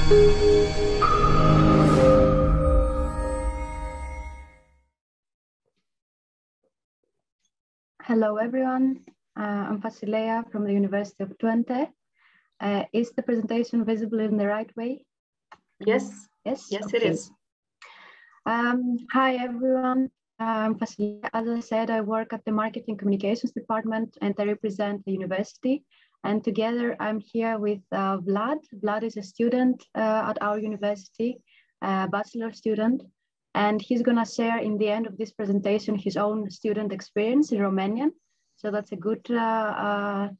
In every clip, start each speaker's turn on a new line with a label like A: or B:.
A: Hello, everyone. I'm Fasilea from the University of Twente. Is the presentation visible in the right way?
B: Yes.
A: Yes,
B: yes,
A: okay.
B: It is.
A: Hi, everyone. I'm Fasilea. As I said, I work at the Marketing Communications Department and I represent the university. And together I'm here with Vlad. Vlad is a student at our university, a bachelor student. And he's going to share in the end of this presentation his own student experience in Romanian. So that's a good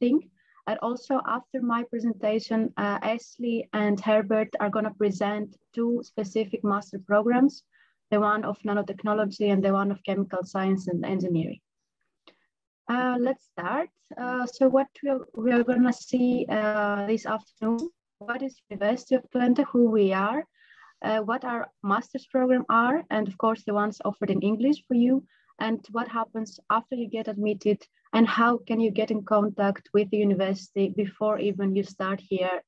A: thing. And also after my presentation, Ashley and Herbert are going to present two specific master programs, the one of nanotechnology and the one of chemical science and engineering. Let's start. So what we are going to see this afternoon, what is University of Twente, who we are, what our master's program are, and of course the ones offered in English for you, and what happens after you get admitted, and how can you get in contact with the university before even you start here,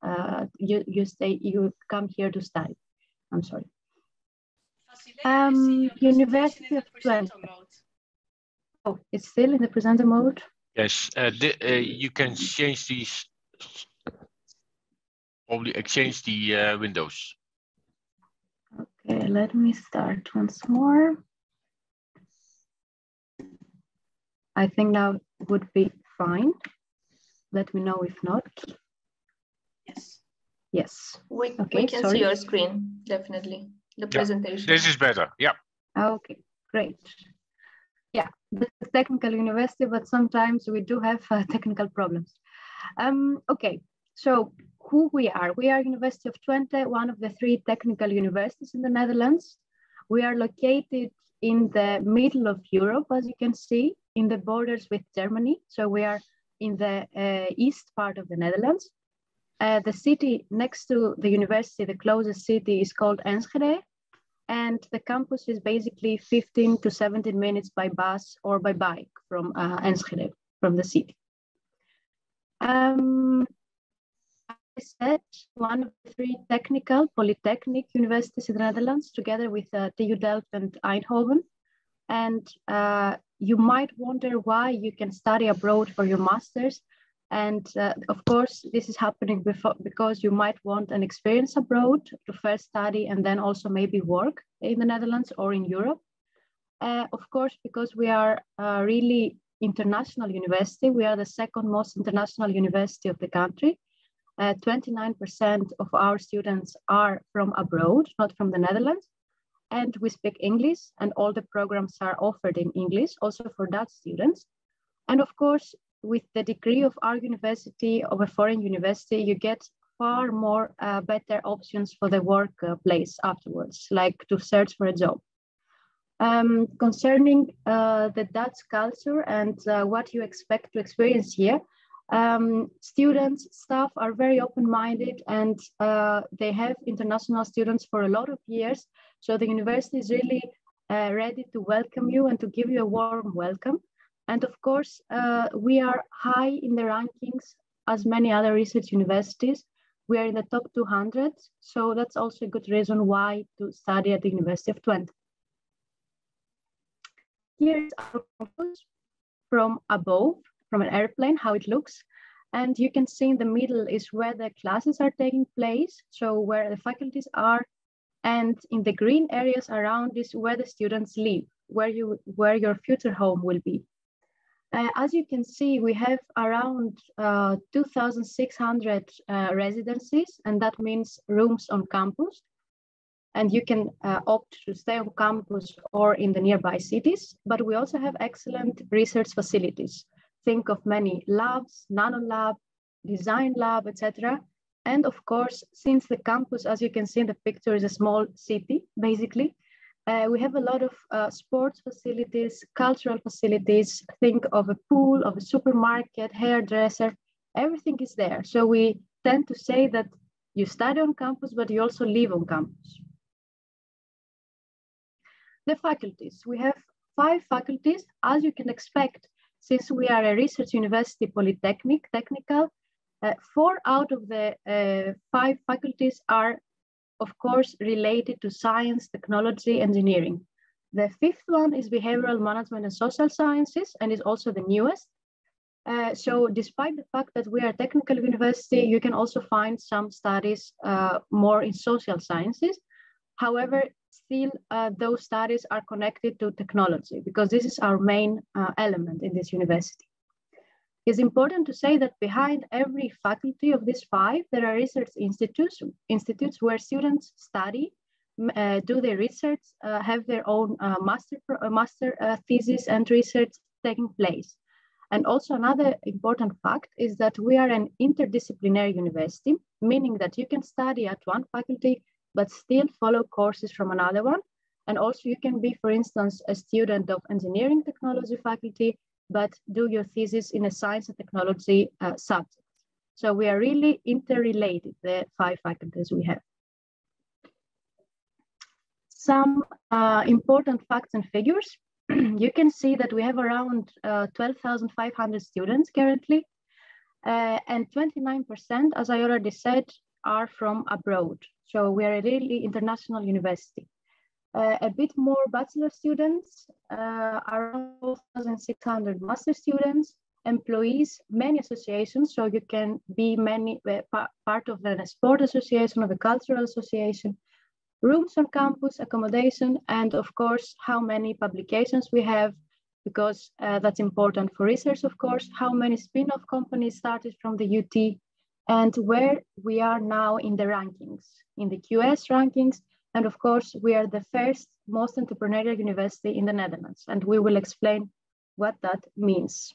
A: you come here to study. I'm sorry. University of Twente. Oh, it's still in the presenter mode?
C: Yes, you can change these, probably exchange the windows.
A: Okay, let me start once more. I think now would be fine. Let me know if not.
B: Yes.
A: Yes.
B: We can see your screen, definitely. The presentation.
C: This is better, yeah.
A: Okay, great. Yeah, this is a technical university, but sometimes we do have technical problems. Okay, so who we are. We are University of Twente, one of the 3 technical universities in the Netherlands. We are located in the middle of Europe, as you can see, in the borders with Germany. So we are in the east part of the Netherlands. The city next to the university, the closest city is called Enschede. And the campus is basically 15 to 17 minutes by bus or by bike from Enschede, from the city. I said one of the 3 technical polytechnic universities in the Netherlands, together with TU Delft and Eindhoven. And you might wonder why you can study abroad for your master's. And of course, this is happening because you might want an experience abroad to first study and then also maybe work in the Netherlands or in Europe. Of course, because we are a really international university. We are the 2nd most international university of the country. 29% of our students are from abroad, not from the Netherlands. And we speak English, and all the programs are offered in English, also for Dutch students. And of course, with the degree of our university, of a foreign university, you get far more better options for the workplace afterwards, like to search for a job. Concerning the Dutch culture and what you expect to experience here, students, staff are very open-minded, and they have international students for a lot of years. So the university is really ready to welcome you and to give you a warm welcome. And of course, we are high in the rankings as many other research universities. We are in the top 200. So that's also a good reason why to study at the University of Twente. Here's our campus from above, from an airplane, how it looks. And you can see in the middle is where the classes are taking place, so where the faculties are. And in the green areas around is where the students live, where your future home will be. As you can see, we have around 2,600 residencies, and that means rooms on campus. And you can opt to stay on campus or in the nearby cities, but we also have excellent research facilities. Think of many labs, Nanolab, design lab, etc. And of course, since the campus, as you can see in the picture, is a small city, basically, we have a lot of sports facilities, cultural facilities. Think of a pool, of a supermarket, hairdresser, everything is there. So we tend to say that you study on campus, but you also live on campus. The faculties, we have 5 faculties, as you can expect, since we are a research university polytechnic, technical, 4 out of the 5 faculties are of course, related to science, technology, engineering. The fifth one is behavioral management and social sciences, and is also the newest. So despite the fact that we are a technical university, you can also find some studies more in social sciences. However, still those studies are connected to technology because this is our main element in this university. It's important to say that behind every faculty of these five, there are research institutes where students study, do their research, have their own master thesis and research taking place. And also another important fact is that we are an interdisciplinary university, meaning that you can study at one faculty, but still follow courses from another one. And also you can be, for instance, a student of engineering technology faculty, but do your thesis in a science and technology subject. So we are really interrelated, the five faculties we have. Some important facts and figures. You can see that we have around 12,500 students currently, and 29%, as I already said, are from abroad. So we are a really international university. A bit more bachelor students, around 4,600 master students, employees, many associations. So you can be part of a sport association, of a cultural association, rooms on campus, accommodation, and of course, how many publications we have, because that's important for research, of course, how many spin-off companies started from the UT, and where we are now in the rankings, in the QS rankings. And of course, we are the first most entrepreneurial university in the Netherlands, and we will explain what that means.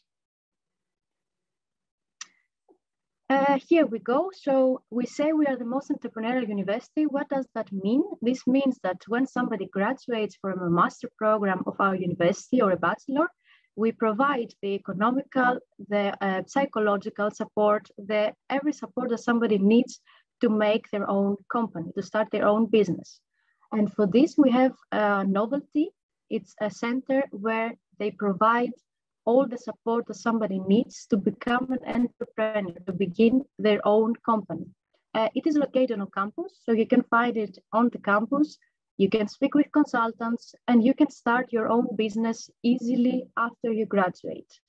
A: Here we go. So we say we are the most entrepreneurial university. What does that mean? This means that when somebody graduates from a master program of our university or a bachelor, we provide the economical, the psychological support, every support that somebody needs to make their own company, to start their own business. And for this, we have Novelty. It's a center where they provide all the support that somebody needs to become an entrepreneur, to begin their own company. It is located on campus, so you can find it on the campus. You can speak with consultants, and you can start your own business easily after you graduate.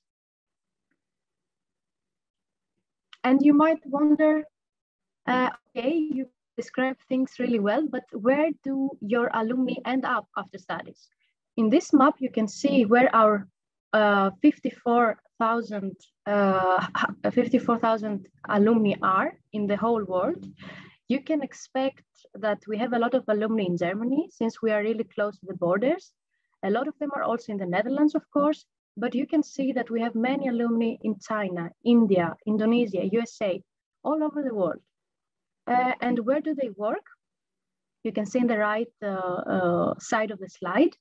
A: And you might wonder, okay, you describe things really well, but where do your alumni end up after studies? In this map, you can see where our 54,000 alumni are in the whole world. You can expect that we have a lot of alumni in Germany, since we are really close to the borders. A lot of them are also in the Netherlands, of course, but you can see that we have many alumni in China, India, Indonesia, USA, all over the world. And where do they work? You can see in the right side of the slide.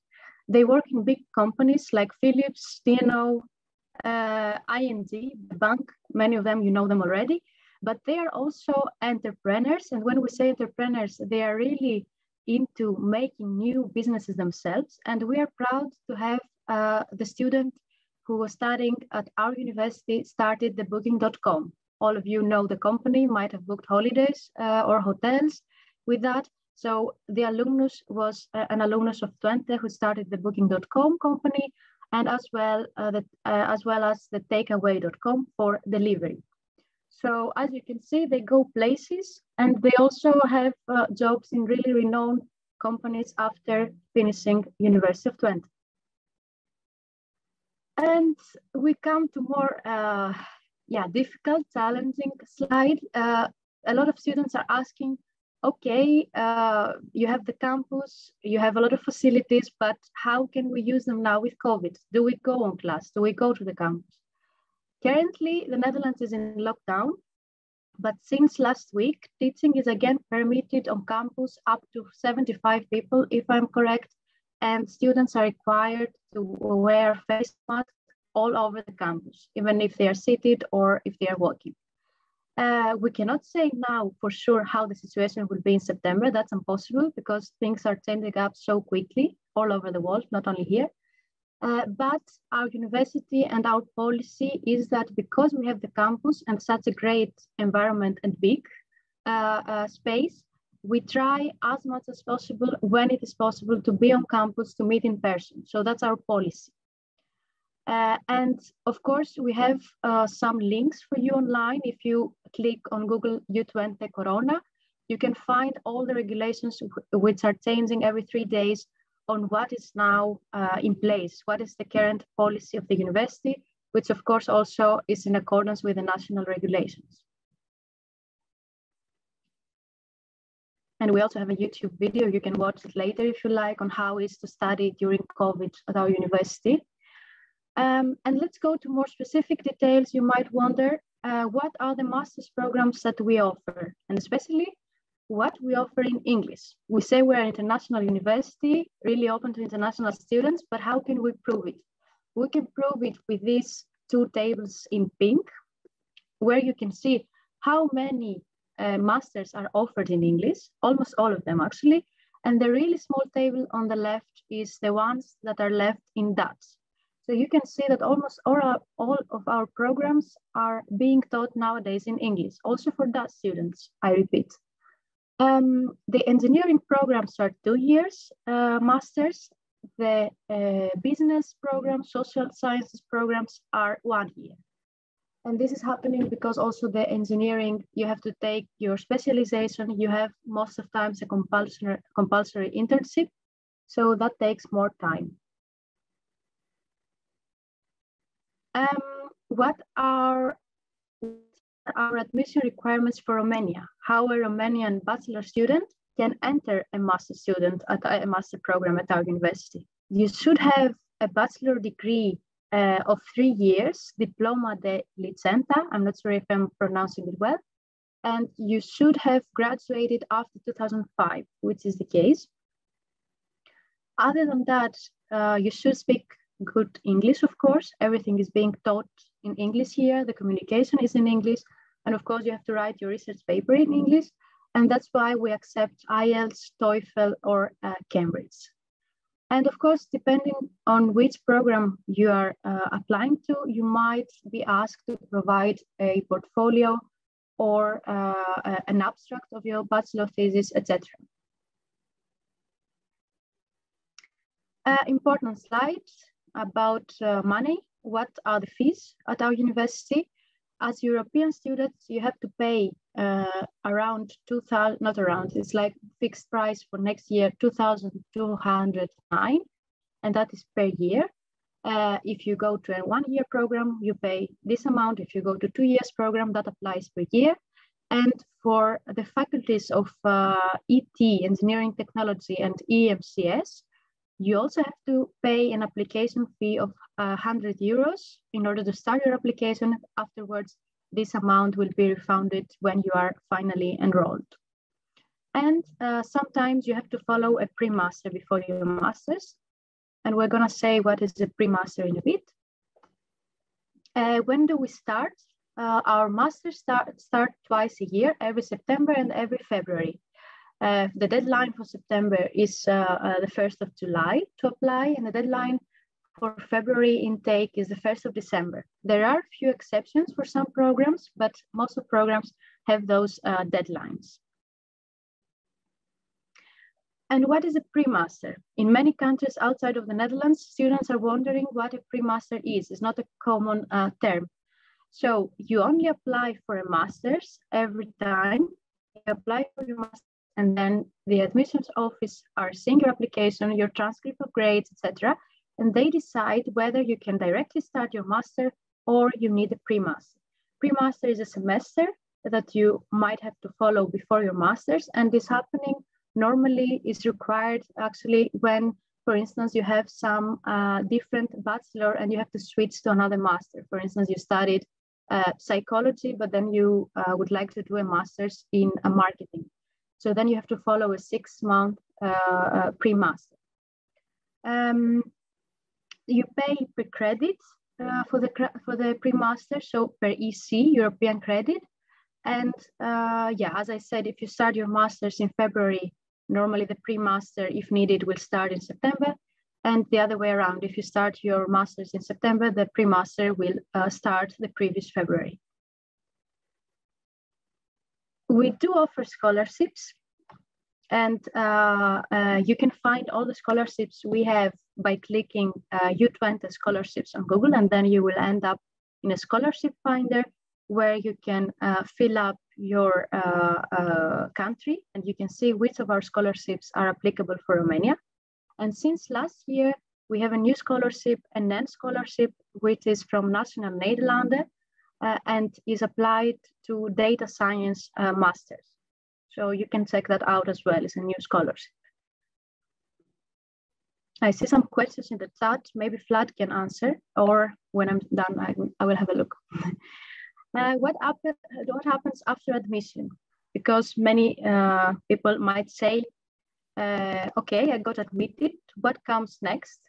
A: They work in big companies like Philips, DNO, ING, the bank. Many of them, you know them already, but they are also entrepreneurs. And when we say entrepreneurs, they are really into making new businesses themselves. And we are proud to have the student who was studying at our university started the booking.com. All of you know the company, might have booked holidays or hotels with that. So the alumnus was an alumnus of Twente who started the booking.com company, and as well as the takeaway.com for delivery. So as you can see, they go places, and they also have jobs in really renowned companies after finishing University of Twente. And we come to more difficult, challenging slide. A lot of students are asking, okay, you have the campus, you have a lot of facilities, but how can we use them now with COVID? Do we go on class? Do we go to the campus? Currently, the Netherlands is in lockdown, but since last week, teaching is again permitted on campus up to 75 people, if I'm correct, and students are required to wear face masks all over the campus, even if they are seated or if they are walking. We cannot say now for sure how the situation will be in September. That's impossible because things are changing up so quickly all over the world, not only here. But our university and our policy is that because we have the campus and such a great environment and big space, we try as much as possible, when it is possible, to be on campus, to meet in person. So that's our policy. And of course, we have some links for you online. If you click on Google Twente Corona, you can find all the regulations which are changing every 3 days on what is now in place, what is the current policy of the university, which of course also is in accordance with the national regulations. And we also have a YouTube video, you can watch it later if you like, on how it is to study during COVID at our university. And let's go to more specific details. You might wonder, what are the master's programs that we offer? And especially what we offer in English. We say we're an international university, really open to international students, but how can we prove it? We can prove it with these 2 tables in pink, where you can see how many masters are offered in English, almost all of them actually. And the really small table on the left is the ones that are left in Dutch. So you can see that almost all of our programs are being taught nowadays in English, also for Dutch students, I repeat. The engineering programs are 2 years masters. The business programs, social sciences programs are 1 year. And this is happening because also the engineering, you have to take your specialization. You have most of times a compulsory internship. So that takes more time. What are our admission requirements for Romania? How a Romanian bachelor student can enter a master student at a master program at our university? You should have a bachelor degree of 3 years, diploma de licenza. I'm not sure if I'm pronouncing it well. And you should have graduated after 2005, which is the case. Other than that, you should speak good English, of course. Everything is being taught in English here. The communication is in English. And of course, you have to write your research paper in English. And that's why we accept IELTS, TOEFL, or Cambridge. And of course, depending on which program you are applying to, you might be asked to provide a portfolio or an abstract of your bachelor thesis, etc. Important slides about money. What are the fees at our university? As European students, you have to pay around 2,000, not around, it's like fixed price for next year, 2,209, and that is per year. If you go to a 1 year program, you pay this amount. If you go to 2 years program, that applies per year. And for the faculties of ET, Engineering Technology, and EMCS, you also have to pay an application fee of 100 euros in order to start your application. Afterwards, this amount will be refunded when you are finally enrolled. And sometimes you have to follow a pre-master before your master's. And we're going to say what is a pre-master in a bit. When do we start? Our masters start twice a year, every September and every February. The deadline for September is the 1st of July to apply, and the deadline for February intake is the 1st of December. There are a few exceptions for some programs, but most of programs have those deadlines. And what is a pre-master? In many countries outside of the Netherlands, students are wondering what a pre-master is. It's not a common term. So you only apply for a master's every time you apply for your master's. And then the admissions office are seeing your application, your transcript of grades, etc. And they decide whether you can directly start your master or you need a pre-master. Pre-master is a semester that you might have to follow before your master's. And this happening normally is required actually when, for instance, you have some different bachelor and you have to switch to another master. For instance, you studied psychology, but then you would like to do a master's in marketing. So then you have to follow a 6-month pre-master. You pay per credit for the pre-master, so per EC, European credit. And yeah, as I said, if you start your master's in February, normally the pre-master, if needed, will start in September. And the other way around, if you start your master's in September, the pre-master will start the previous February. We do offer scholarships. And you can find all the scholarships we have by clicking U20 scholarships on Google, and then you will end up in a scholarship finder where you can fill up your country, and you can see which of our scholarships are applicable for Romania. And since last year, we have a new scholarship, a NAN scholarship, which is from National Nederlanden and is applied to data science masters. So you can check that out as well. It's a new scholarship. I see some questions in the chat. Maybe Vlad can answer, or when I'm done, I will have a look. What happens after admission? Because many people might say, okay, I got admitted. What comes next?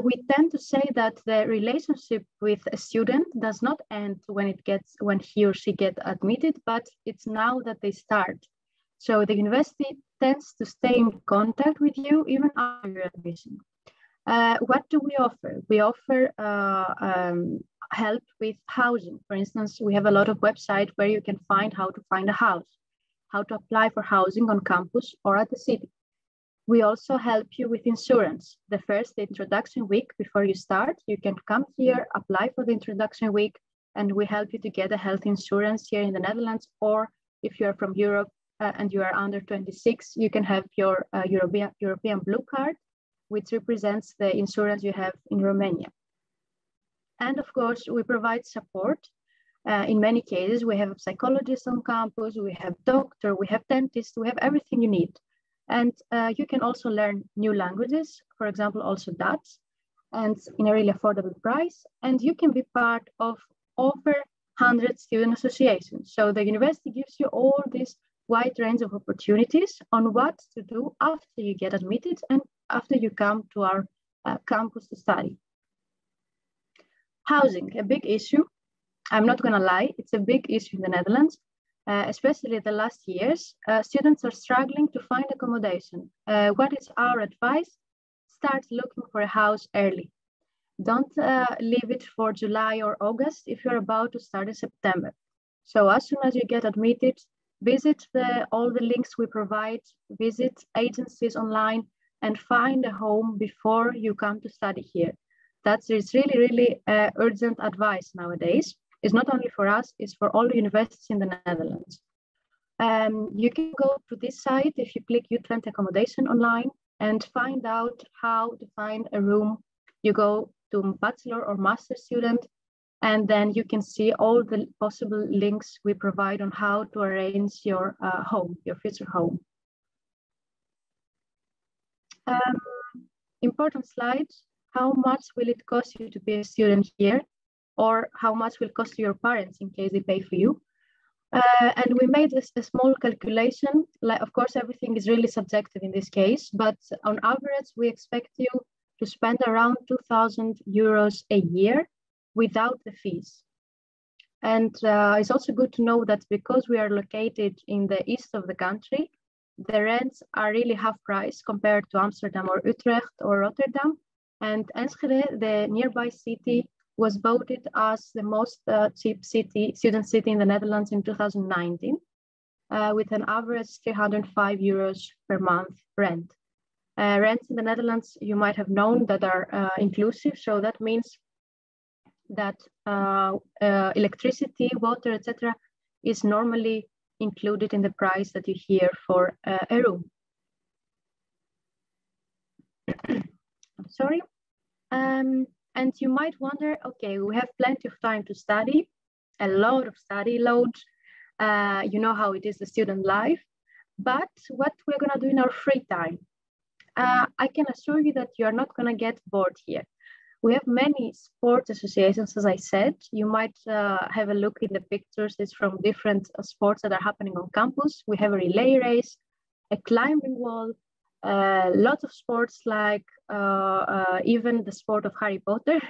A: We tend to say that the relationship with a student does not end when he or she gets admitted, but it's now that they start. So the university tends to stay in contact with you even after your admission. What do we offer? We offer help with housing. For instance, we have a lot of websites where you can find how to find a house, how to apply for housing on campus or at the city. We also help you with insurance. The first introduction week before you start, you can come here, apply for the introduction week, and we help you to get a health insurance here in the Netherlands, or if you're from Europe and you are under 26, you can have your European Blue Card, which represents the insurance you have in Romania. And of course, we provide support. In many cases, we have psychologists on campus, we have doctor, we have dentists, we have everything you need. And you can also learn new languages, for example, also Dutch, and in a really affordable price. And you can be part of over 100 student associations. So the university gives you all this wide range of opportunities on what to do after you get admitted and after you come to our campus to study. Housing, a big issue. I'm not gonna lie, it's a big issue in the Netherlands. Especially the last years, students are struggling to find accommodation. What is our advice? Start looking for a house early. Don't leave it for July or August if you're about to start in September. So as soon as you get admitted, visit all the links we provide, visit agencies online, and find a home before you come to study here. That's really, really urgent advice nowadays. It's not only for us, it's for all the universities in the Netherlands. You can go to this site if you click U20 accommodation online and find out how to find a room. You go to bachelor or master student, and then you can see all the possible links we provide on how to arrange your home, your future home. Important slide, how much will it cost you to be a student here? Or how much will cost your parents in case they pay for you. And we made a small calculation. Like, of course, everything is really subjective in this case, but on average, we expect you to spend around 2,000 euros a year without the fees. And it's also good to know that because we are located in the east of the country, the rents are really half price compared to Amsterdam or Utrecht or Rotterdam. And Enschede, the nearby city, was voted as the most cheap student city in the Netherlands in 2019, with an average 305 euros per month rent. Rents in the Netherlands, you might have known, that are inclusive. So that means that electricity, water, etc., is normally included in the price that you hear for a room. I'm sorry. And you might wonder, okay, we have plenty of time to study, a lot of study load. You know how it is, the student life. But what we're going to do in our free time? I can assure you that you're not going to get bored here. We have many sports associations, as I said. You might have a look in the pictures. It's from different sports that are happening on campus. We have a relay race, a climbing wall, lots of sports like even the sport of Harry Potter.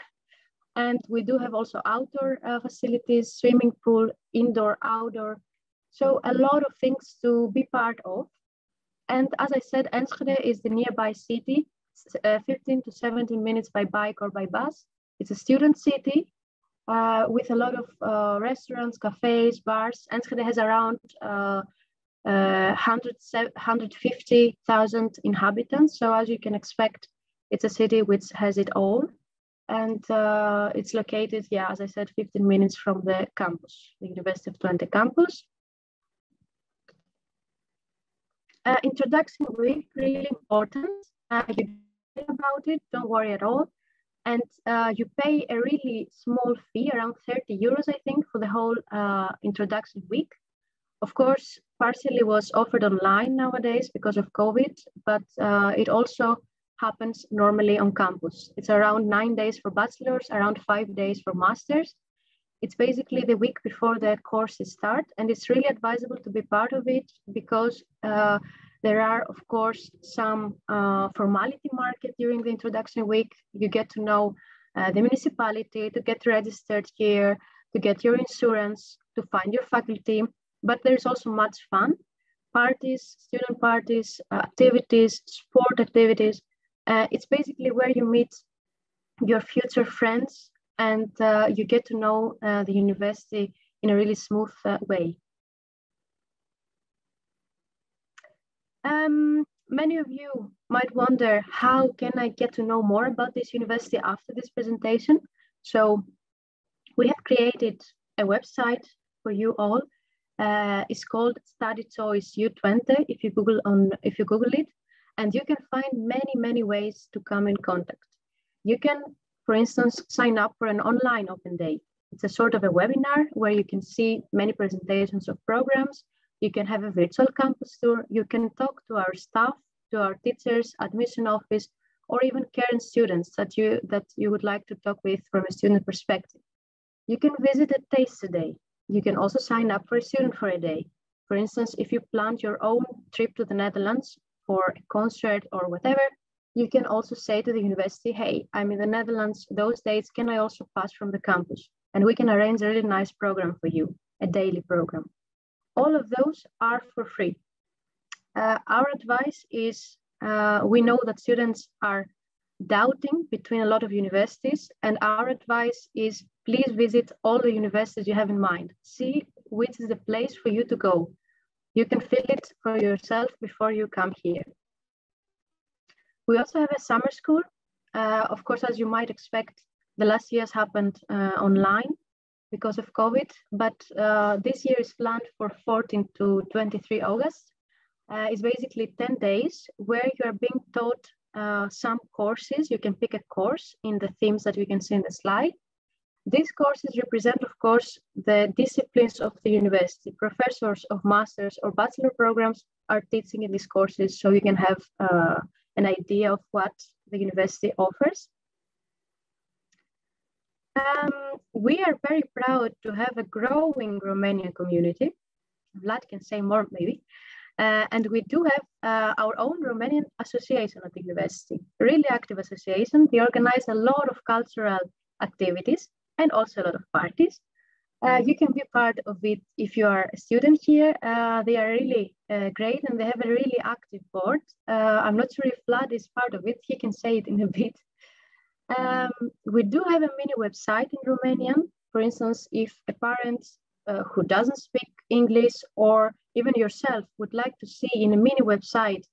A: And we do have also outdoor facilities, swimming pool, indoor, outdoor. So a lot of things to be part of. And as I said, Enschede is the nearby city, 15 to 17 minutes by bike or by bus. It's a student city with a lot of restaurants, cafes, bars. Enschede has around 150,000 inhabitants. So as you can expect, it's a city which has it all. And it's located, yeah, as I said, 15 minutes from the campus, the University of Twente campus. Introduction week, really important. You know about it, don't worry at all. And you pay a really small fee, around 30 euros, I think, for the whole introduction week. Of course, partially was offered online nowadays because of COVID, but it also happens normally on campus. It's around 9 days for bachelors, around 5 days for masters. It's basically the week before the courses start, and it's really advisable to be part of it because there are, of course, some formality market during the introduction week. You get to know the municipality, to get registered here, to get your insurance, to find your faculty, but there's also much fun. Parties, student parties, activities, sport activities. It's basically where you meet your future friends and you get to know the university in a really smooth way. Many of you might wonder, how can I get to know more about this university after this presentation? So we have created a website for you all. It's called Study Choice U20 if you Google it, and you can find many ways to come in contact. You can, for instance, sign up for an online open day. It's a sort of a webinar where you can see many presentations of programs. You can have a virtual campus tour. You can talk to our staff, to our teachers, admission office, or even current students that you would like to talk with from a student perspective. You can visit a taste a day. You can also sign up for a student for a day. For instance, if you planned your own trip to the Netherlands for a concert or whatever, you can also say to the university, hey, I'm in the Netherlands those days, can I also pass from the campus? And we can arrange a really nice program for you, a daily program. All of those are for free. Our advice is, we know that students are doubting between a lot of universities, and our advice is, please visit all the universities you have in mind. See which is the place for you to go. You can feel it for yourself before you come here. We also have a summer school. Of course, as you might expect, the last years happened online because of COVID, but this year is planned for 14 to 23 August. It's basically 10 days where you are being taught some courses. You can pick a course in the themes that you can see in the slide. These courses represent, of course, the disciplines of the university. Professors of master's or bachelor programs are teaching in these courses, so you can have an idea of what the university offers. We are very proud to have a growing Romanian community. Vlad can say more maybe. And we do have our own Romanian association at the university, a really active association. They organize a lot of cultural activities and also a lot of parties. You can be part of it if you are a student here. They are really great and they have a really active board. I'm not sure if Vlad is part of it. He can say it in a bit. We do have a mini website in Romanian. For instance, if a parent who doesn't speak English or even yourself would like to see in a mini website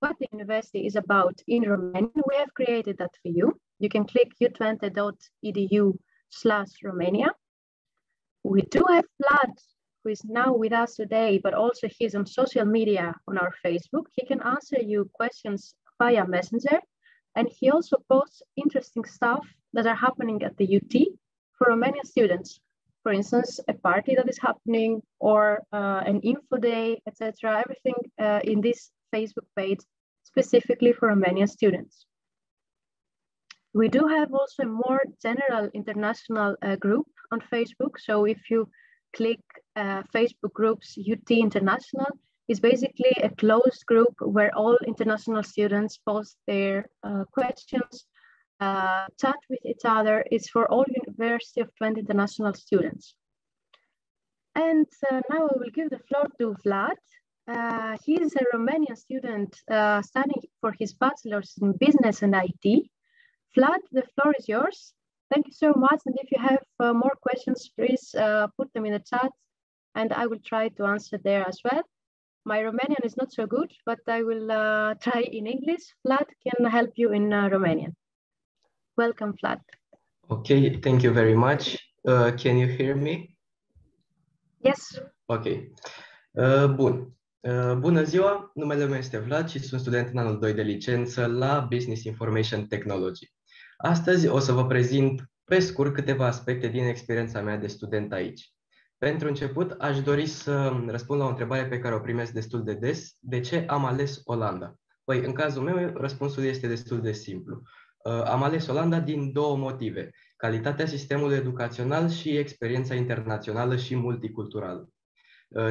A: what the university is about in Romanian, we have created that for you. You can click utwente.edu/Romania. We do have Vlad, who is now with us today, but also he's on social media on our Facebook. He can answer you questions via Messenger. And he also posts interesting stuff that are happening at the UT for Romanian students. For instance, a party that is happening or an info day, etc. Everything in this Facebook page specifically for Romanian students. We do have also a more general international group on Facebook. So if you click Facebook groups UT International, it's basically a closed group where all international students post their questions, chat with each other. It's for all University of Twente international students. And now I will give the floor to Vlad. He is a Romanian student studying for his bachelor's in business and IT. Vlad, the floor is yours. Thank you so much. And if you have more questions, please put them in the chat and I will try to answer there as well. My Romanian is not so good, but I will try in English. Vlad can help you in Romanian. Welcome, Vlad.
D: Okay, thank you very much. Can you hear me?
A: Yes.
D: Ok. Bun. Bună ziua, numele meu este Vlad și sunt student în anul 2 de licență la Business Information Technology. Astăzi o să vă prezint pe scurt câteva aspecte din experiența mea de student aici. Pentru început, aș dori să răspund la o întrebare pe care o primesc destul de des. De ce am ales Olanda? Păi, în cazul meu, răspunsul este destul de simplu. Am ales Olanda din două motive: calitatea sistemului educațional și experiența internațională și multiculturală.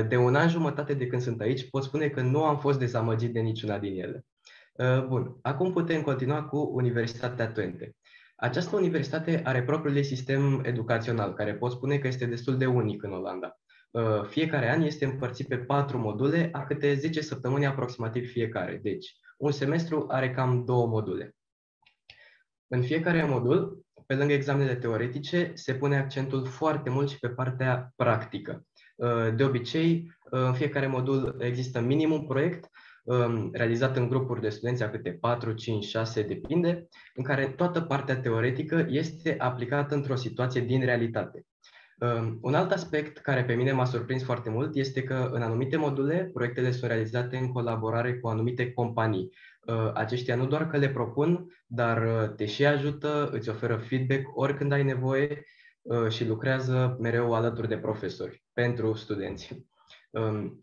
D: De un an jumătate de când sunt aici, pot spune că nu am fost dezamăgit de niciuna din ele. Bun, acum putem continua cu Universitatea Twente. Această universitate are propriul ei sistem educațional, care pot spune că este destul de unic în Olanda. Fiecare an este împărțit pe 4 module, a câte 10 săptămâni aproximativ fiecare. Deci, un semestru are cam 2 module. În fiecare modul, pe lângă examenele teoretice, se pune accentul foarte mult și pe partea practică. De obicei, în fiecare modul există minim un proiect realizat în grupuri de studenți, a câte 4, 5, 6, depinde, în care toată partea teoretică este aplicată într-o situație din realitate. Un alt aspect care pe mine m-a surprins foarte mult este că în anumite module proiectele sunt realizate în colaborare cu anumite companii. Aceștia nu doar că le propun, dar te și ajută, îți oferă feedback oricând ai nevoie și lucrează mereu alături de profesori pentru studenți.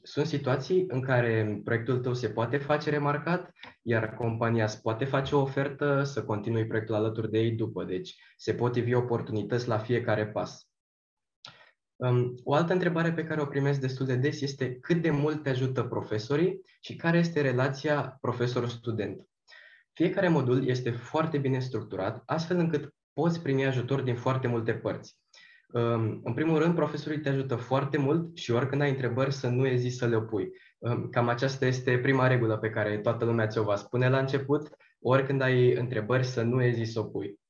D: Sunt situații în care proiectul tău se poate face remarcat, iar compania îți poate face o ofertă să continui proiectul alături de ei după, deci se pot ivi oportunități la fiecare pas. O altă întrebare pe care o primesc destul de des este cât de mult te ajută profesorii și care este relația profesor-student. Fiecare modul este foarte bine structurat, astfel încât poți primi ajutor din foarte multe părți. În primul rând, profesorii te ajută foarte mult și oricând ai întrebări să nu eziți să le pui. Cam aceasta este prima regulă pe care toată lumea ți-o va spune la început, oricând ai întrebări să nu eziți să o pui.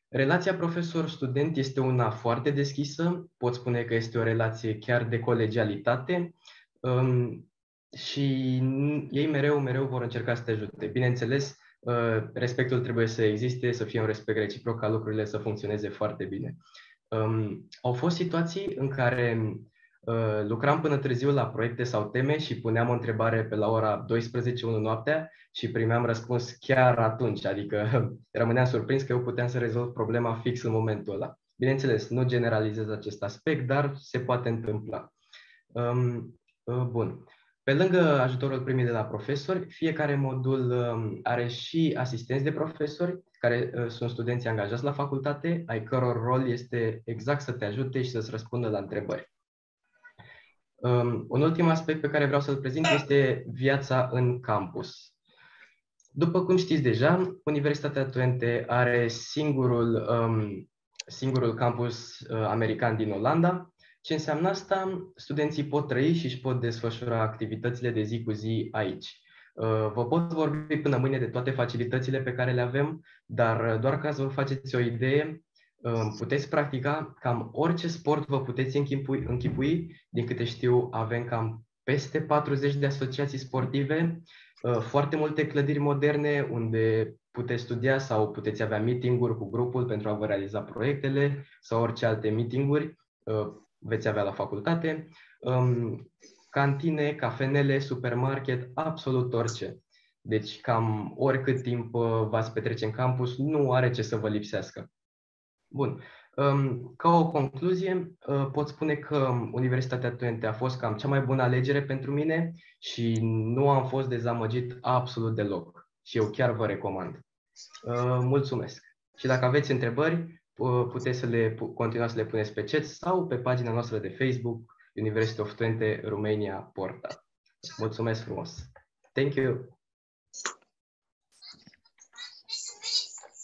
D: Relația profesor-student este una foarte deschisă, pot spune că este o relație chiar de colegialitate și ei mereu vor încerca să te ajute. Bineînțeles, respectul trebuie să existe, să fie un respect reciproc ca lucrurile să funcționeze foarte bine. Au fost situații în care lucram până târziu la proiecte sau teme și puneam o întrebare pe la ora 12, 1 noaptea și primeam răspuns chiar atunci, adică rămâneam surprins că eu puteam să rezolv problema fix în momentul ăla. Bineînțeles, nu generalizez acest aspect, dar se poate întâmpla. Bun. Pe lângă ajutorul primit de la profesori, fiecare modul are și asistenți de profesori, care sunt studenții angajați la facultate, ai căror rol este exact să te ajute și să-ți răspundă la întrebări. Un ultim aspect pe care vreau să-l prezint este viața în campus. După cum știți deja, Universitatea Twente are singurul campus american din Olanda. Ce înseamnă asta? Studenții pot trăi și își pot desfășura activitățile de zi cu zi aici. Vă pot vorbi până mâine de toate facilitățile pe care le avem, dar doar ca să vă faceți o idee, puteți practica cam orice sport vă puteți închipui. Din câte știu, avem cam peste 40 de asociații sportive, foarte multe clădiri moderne unde puteți studia sau puteți avea meeting-uri cu grupul pentru a vă realiza proiectele sau orice alte meeting-uri veți avea la facultate, cantine, cafenele, supermarket, absolut orice. Deci cam oricât timp v-ați petrece în campus, nu are ce să vă lipsească. Bun. Ca o concluzie, pot spune că Universitatea Twente a fost cam cea mai bună alegere pentru mine și nu am fost dezamăgit absolut deloc. Și eu chiar vă recomand. Mulțumesc! Și dacă aveți întrebări, puteți să continuați să le puneți pe chat sau pe pagina noastră de Facebook, University of Twente Romania Portal. Mulțumesc frumos! Thank you!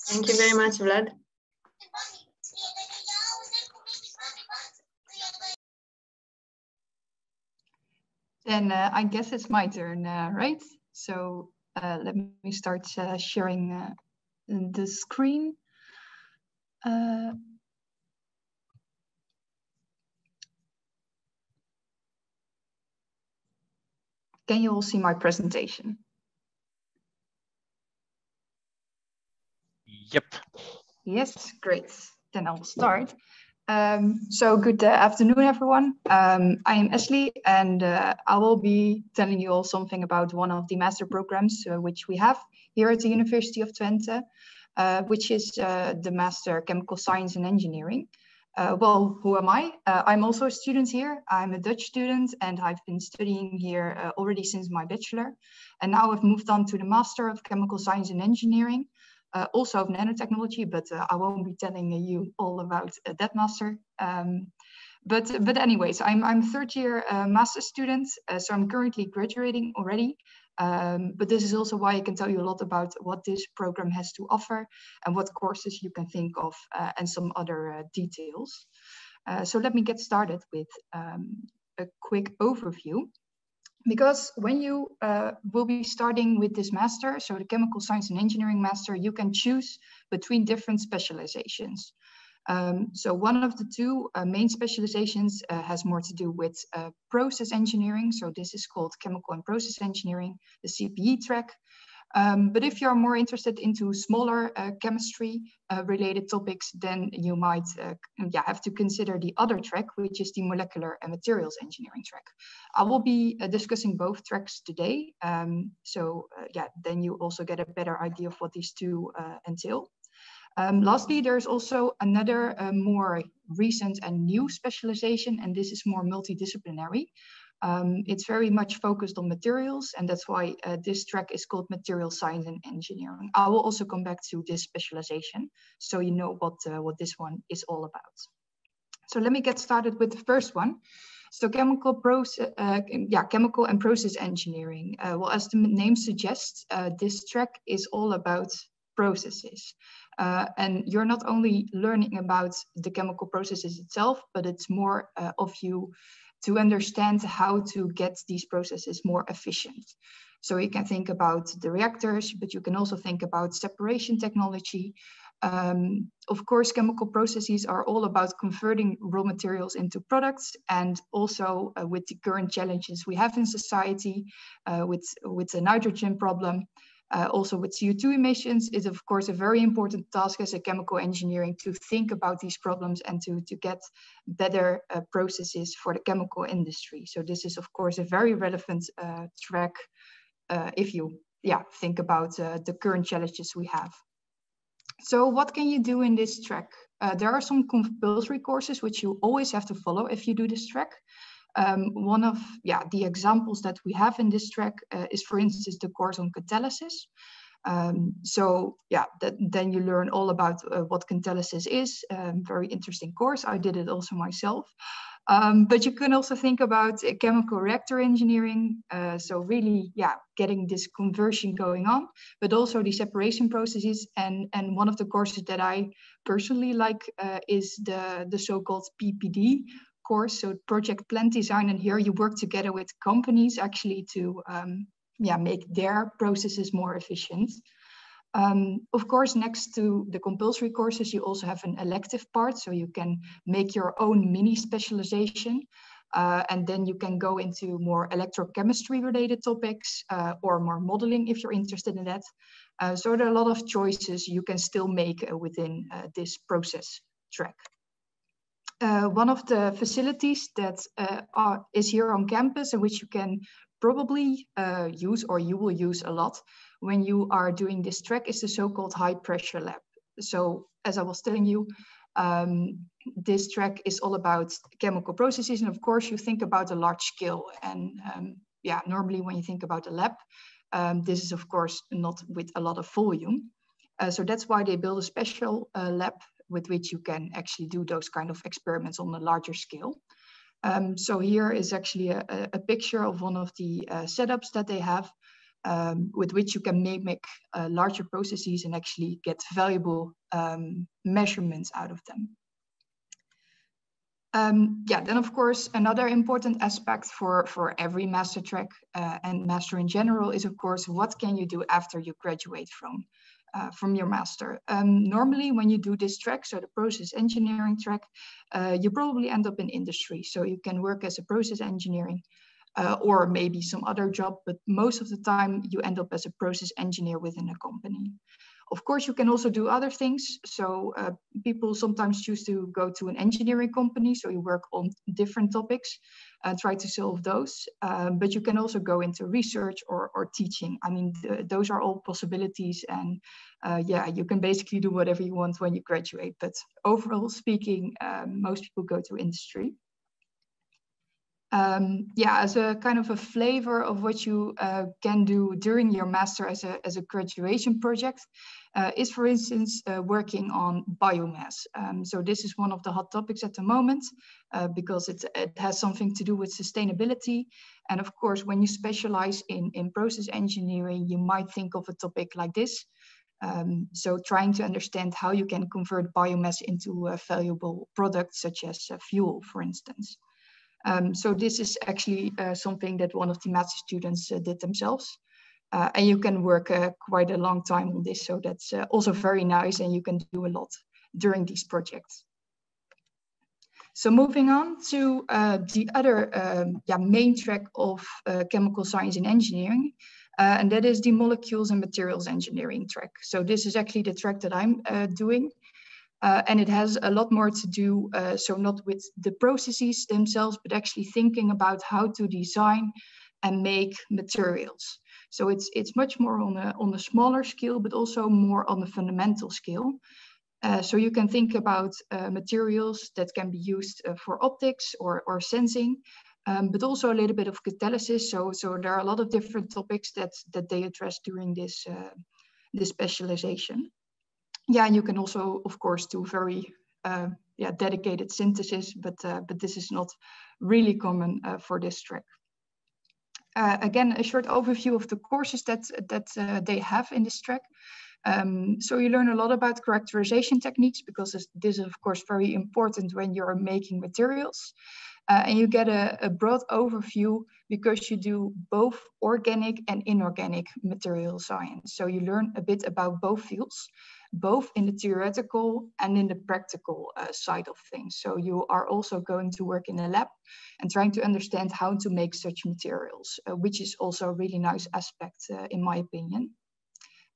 B: Thank you very much, Vlad.
E: Then I guess it's my turn, right? So let me start sharing the screen. Can you all see my presentation?
C: Yep.
E: Yes, great. Then I will start. So good afternoon, everyone. I am Ashley, and I will be telling you all something about one of the master programs which we have here at the University of Twente, which is the Master Chemical Science and Engineering. Well, who am I? I'm also a student here. I'm a Dutch student, and I've been studying here already since my bachelor. And now I've moved on to the Master of Chemical Science and Engineering, also of nanotechnology, but I won't be telling you all about that master. But anyways, I'm third year master student, so I'm currently graduating already. But this is also why I can tell you a lot about what this program has to offer and what courses you can think of and some other details. So let me get started with a quick overview. Because when you will be starting with this master, so the Chemical Science and Engineering master, you can choose between different specializations. So one of the two main specializations has more to do with process engineering. So this is called Chemical and Process Engineering, the CPE track. But if you're more interested into smaller chemistry related topics, then you might have to consider the other track, which is the Molecular and Materials Engineering track. I will be discussing both tracks today. Then you also get a better idea of what these two entail. Lastly, there's also another more recent and new specialization, and this is more multidisciplinary. It's very much focused on materials, and that's why this track is called Material Science and Engineering. I will also come back to this specialization, so you know what this one is all about. So let me get started with the first one. So chemical and process engineering. Well, as the name suggests, this track is all about processes. And you're not only learning about the chemical processes itself, but it's more of you to understand how to get these processes more efficient. So you can think about the reactors, but you can also think about separation technology. Of course, chemical processes are all about converting raw materials into products, and also with the current challenges we have in society, with the nitrogen problem, also with CO2 emissions, is of course a very important task as a chemical engineering to think about these problems and to get better processes for the chemical industry. So this is of course a very relevant track if you think about the current challenges we have. So what can you do in this track? There are some compulsory courses which you always have to follow if you do this track. One of the examples that we have in this track is, for instance, the course on catalysis. Then you learn all about what catalysis is. Very interesting course. I did it also myself. But you can also think about chemical reactor engineering. So really, getting this conversion going on, but also the separation processes. And one of the courses that I personally like is the so-called PPD course, so project plan design, and here you work together with companies actually to make their processes more efficient. Of course, next to the compulsory courses, you also have an elective part, so you can make your own mini specialization, and then you can go into more electrochemistry related topics or more modeling if you're interested in that. So there are a lot of choices you can still make within this process track. One of the facilities that is here on campus and which you can probably use, or you will use a lot when you are doing this track, is the so-called high pressure lab. So as I was telling you, this track is all about chemical processes, and of course you think about a large scale, and normally when you think about a lab, this is of course not with a lot of volume. So that's why they build a special lab with which you can actually do those kind of experiments on a larger scale. So here is actually a picture of one of the setups that they have, with which you can make larger processes and actually get valuable measurements out of them. Then of course, another important aspect for every master track and master in general is of course, what can you do after you graduate from your master? Normally when you do this track, so the process engineering track, you probably end up in industry. So you can work as a process engineering or maybe some other job, but most of the time you end up as a process engineer within a company. Of course, you can also do other things. So people sometimes choose to go to an engineering company, so you work on different topics and try to solve those. But you can also go into research or teaching. I mean, those are all possibilities, and yeah, you can basically do whatever you want when you graduate. But overall speaking, most people go to industry. Yeah, as a kind of a flavor of what you can do during your master as a graduation project is, for instance, working on biomass. So this is one of the hot topics at the moment because it has something to do with sustainability. And of course, when you specialize in process engineering, you might think of a topic like this. So trying to understand how you can convert biomass into a valuable product, such as fuel, for instance. So this is actually something that one of the master students did themselves. And you can work quite a long time on this. So that's also very nice, and you can do a lot during these projects. So moving on to the other main track of chemical science and engineering, and that is the molecules and materials engineering track. So this is actually the track that I'm doing. And it has a lot more to do, so not with the processes themselves, but actually thinking about how to design and make materials. So it's much more on a smaller scale, but also more on the fundamental scale. So you can think about materials that can be used for optics or sensing, but also a little bit of catalysis. So there are a lot of different topics that they address during this specialization. Yeah, and you can also, of course, do very dedicated synthesis, but this is not really common for this track. Again, a short overview of the courses that they have in this track. So you learn a lot about characterization techniques, because this is, of course, very important when you're making materials. And you get a broad overview because you do both organic and inorganic material science. So you learn a bit about both fields, both in the theoretical and in the practical side of things. So you are also going to work in a lab and trying to understand how to make such materials, which is also a really nice aspect, in my opinion.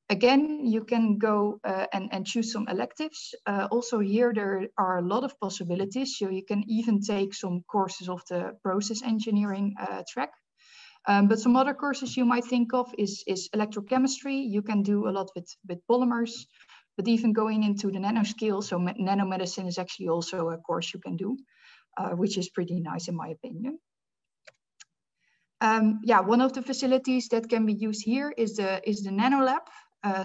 E: Again, you can go and choose some electives. Also here, there are a lot of possibilities. So you can even take some courses of the process engineering track. But some other courses you might think of is electrochemistry. You can do a lot with polymers, but even going into the nanoscale. So nanomedicine is actually also a course you can do, which is pretty nice in my opinion. Yeah, one of the facilities that can be used here is the Nanolab.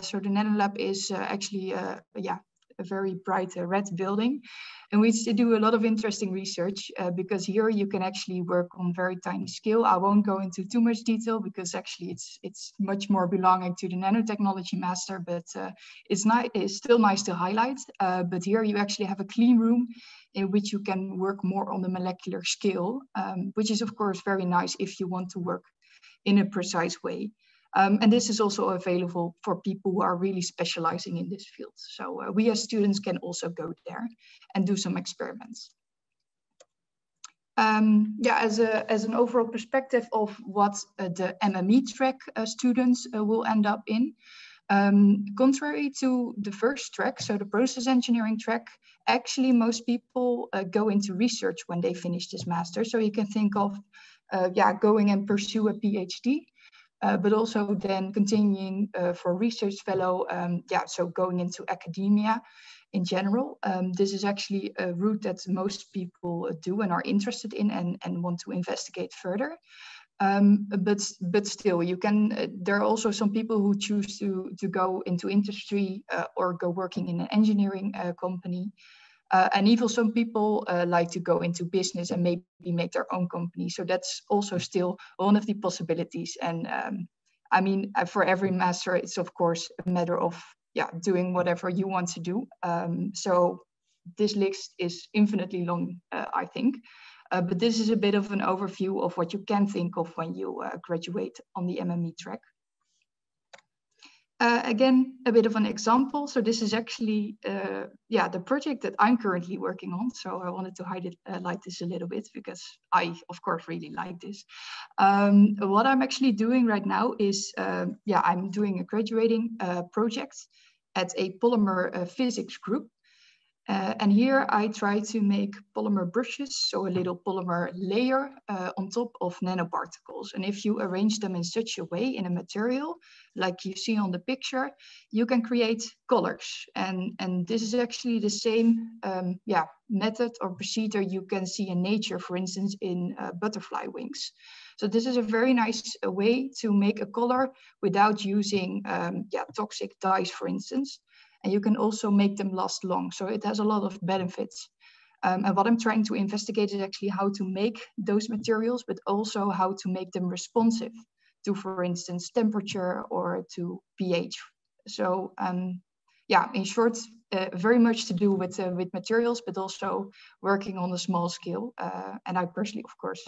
E: So the Nanolab is actually a very bright red building, in which they do a lot of interesting research, because here you can actually work on very tiny scale. I won't go into too much detail because actually it's much more belonging to the nanotechnology master, but it's still nice to highlight. But here you actually have a clean room in which you can work more on the molecular scale, which is of course very nice if you want to work in a precise way. And this is also available for people who are really specializing in this field. So we as students can also go there and do some experiments. Yeah, as an overall perspective of what the MME track students will end up in, contrary to the first track, so the process engineering track, actually most people go into research when they finish this master. So you can think of going and pursue a PhD. But also then continuing for research fellow, so going into academia in general. This is actually a route that most people do and are interested in and want to investigate further. But still, you can. There are also some people who choose to go into industry or go working in an engineering company. And even some people like to go into business and maybe make their own company. So that's also still one of the possibilities. And I mean, for every master, it's of course a matter of doing whatever you want to do. So this list is infinitely long, I think. But this is a bit of an overview of what you can think of when you graduate on the MME track. Again, a bit of an example. So this is actually, the project that I'm currently working on. So I wanted to highlight this a little bit because I, of course, really like this. What I'm actually doing right now is, I'm doing a graduating project at a polymer physics group. And here I try to make polymer brushes, so a little polymer layer on top of nanoparticles. And if you arrange them in such a way in a material, like you see on the picture, you can create colors. And this is actually the same method or procedure you can see in nature, for instance, in butterfly wings. So this is a very nice way to make a color without using toxic dyes, for instance. And you can also make them last long. So it has a lot of benefits. And what I'm trying to investigate is actually how to make those materials, but also how to make them responsive to, for instance, temperature or to pH. So in short, very much to do with materials, but also working on a small scale. And I personally, of course,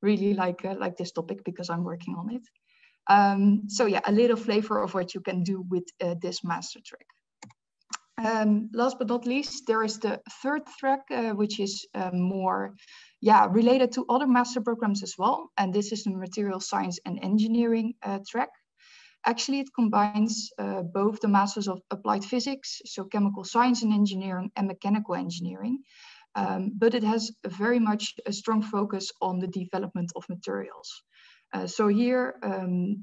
E: really like this topic because I'm working on it. A little flavor of what you can do with this master track. Last but not least, there is the third track, which is more related to other master programs as well. And this is the material science and engineering track. Actually, it combines both the masters of applied physics, so chemical science and engineering, and mechanical engineering. But it has very much a strong focus on the development of materials. So here,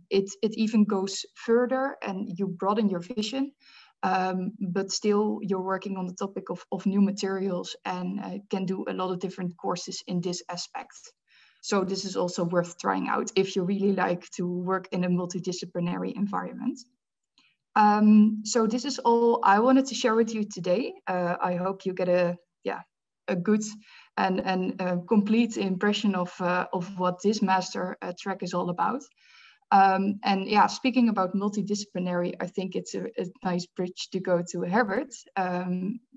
E: it even goes further and you broaden your vision. But still you're working on the topic of new materials and can do a lot of different courses in this aspect. So this is also worth trying out if you really like to work in a multidisciplinary environment. So this is all I wanted to share with you today. I hope you get a good and complete impression of what this master track is all about. Speaking about multidisciplinary, I think it's a nice bridge to go to Herbert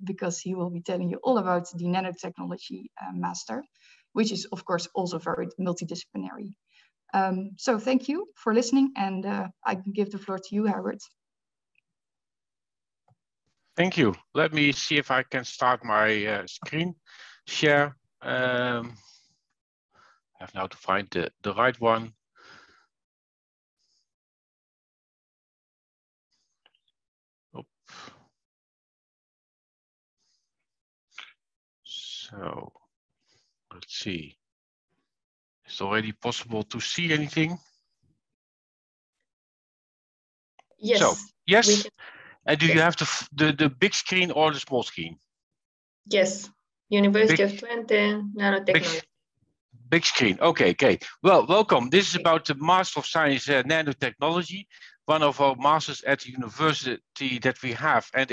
E: because he will be telling you all about the nanotechnology master, which is of course also very multidisciplinary. So thank you for listening, and I can give the floor to you, Herbert.
C: Thank you. Let me see if I can start my screen share. I have now to find the right one. So let's see. Is it already possible to see anything?
B: Yes.
C: So yes. And do you have the big screen or the small screen?
B: Yes. University of Twente, nanotechnology.
C: Big screen. Okay. Well, welcome. This is about the Master of Science Nanotechnology, one of our masters at the university that we have, and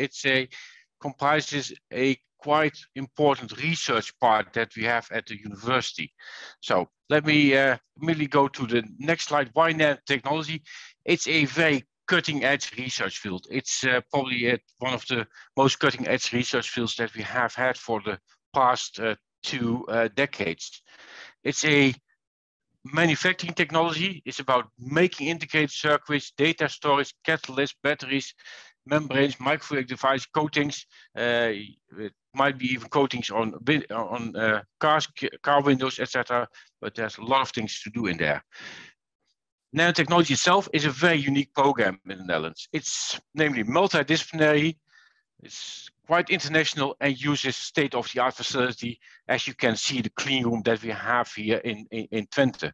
C: comprises a quite important research part that we have at the university. So let me immediately go to the next slide. Why nanotechnology? It's a very cutting-edge research field. It's probably one of the most cutting-edge research fields that we have had for the past 2 decades. It's a manufacturing technology. It's about making integrated circuits, data storage, catalysts, batteries, membranes, microfluidic devices, coatings. It might be even coatings on cars, car windows, etc. But there's a lot of things to do in there. Nanotechnology itself is a very unique program in the Netherlands. It's namely multidisciplinary, it's quite international, and uses state-of-the-art facility, as you can see the clean room that we have here in Twente.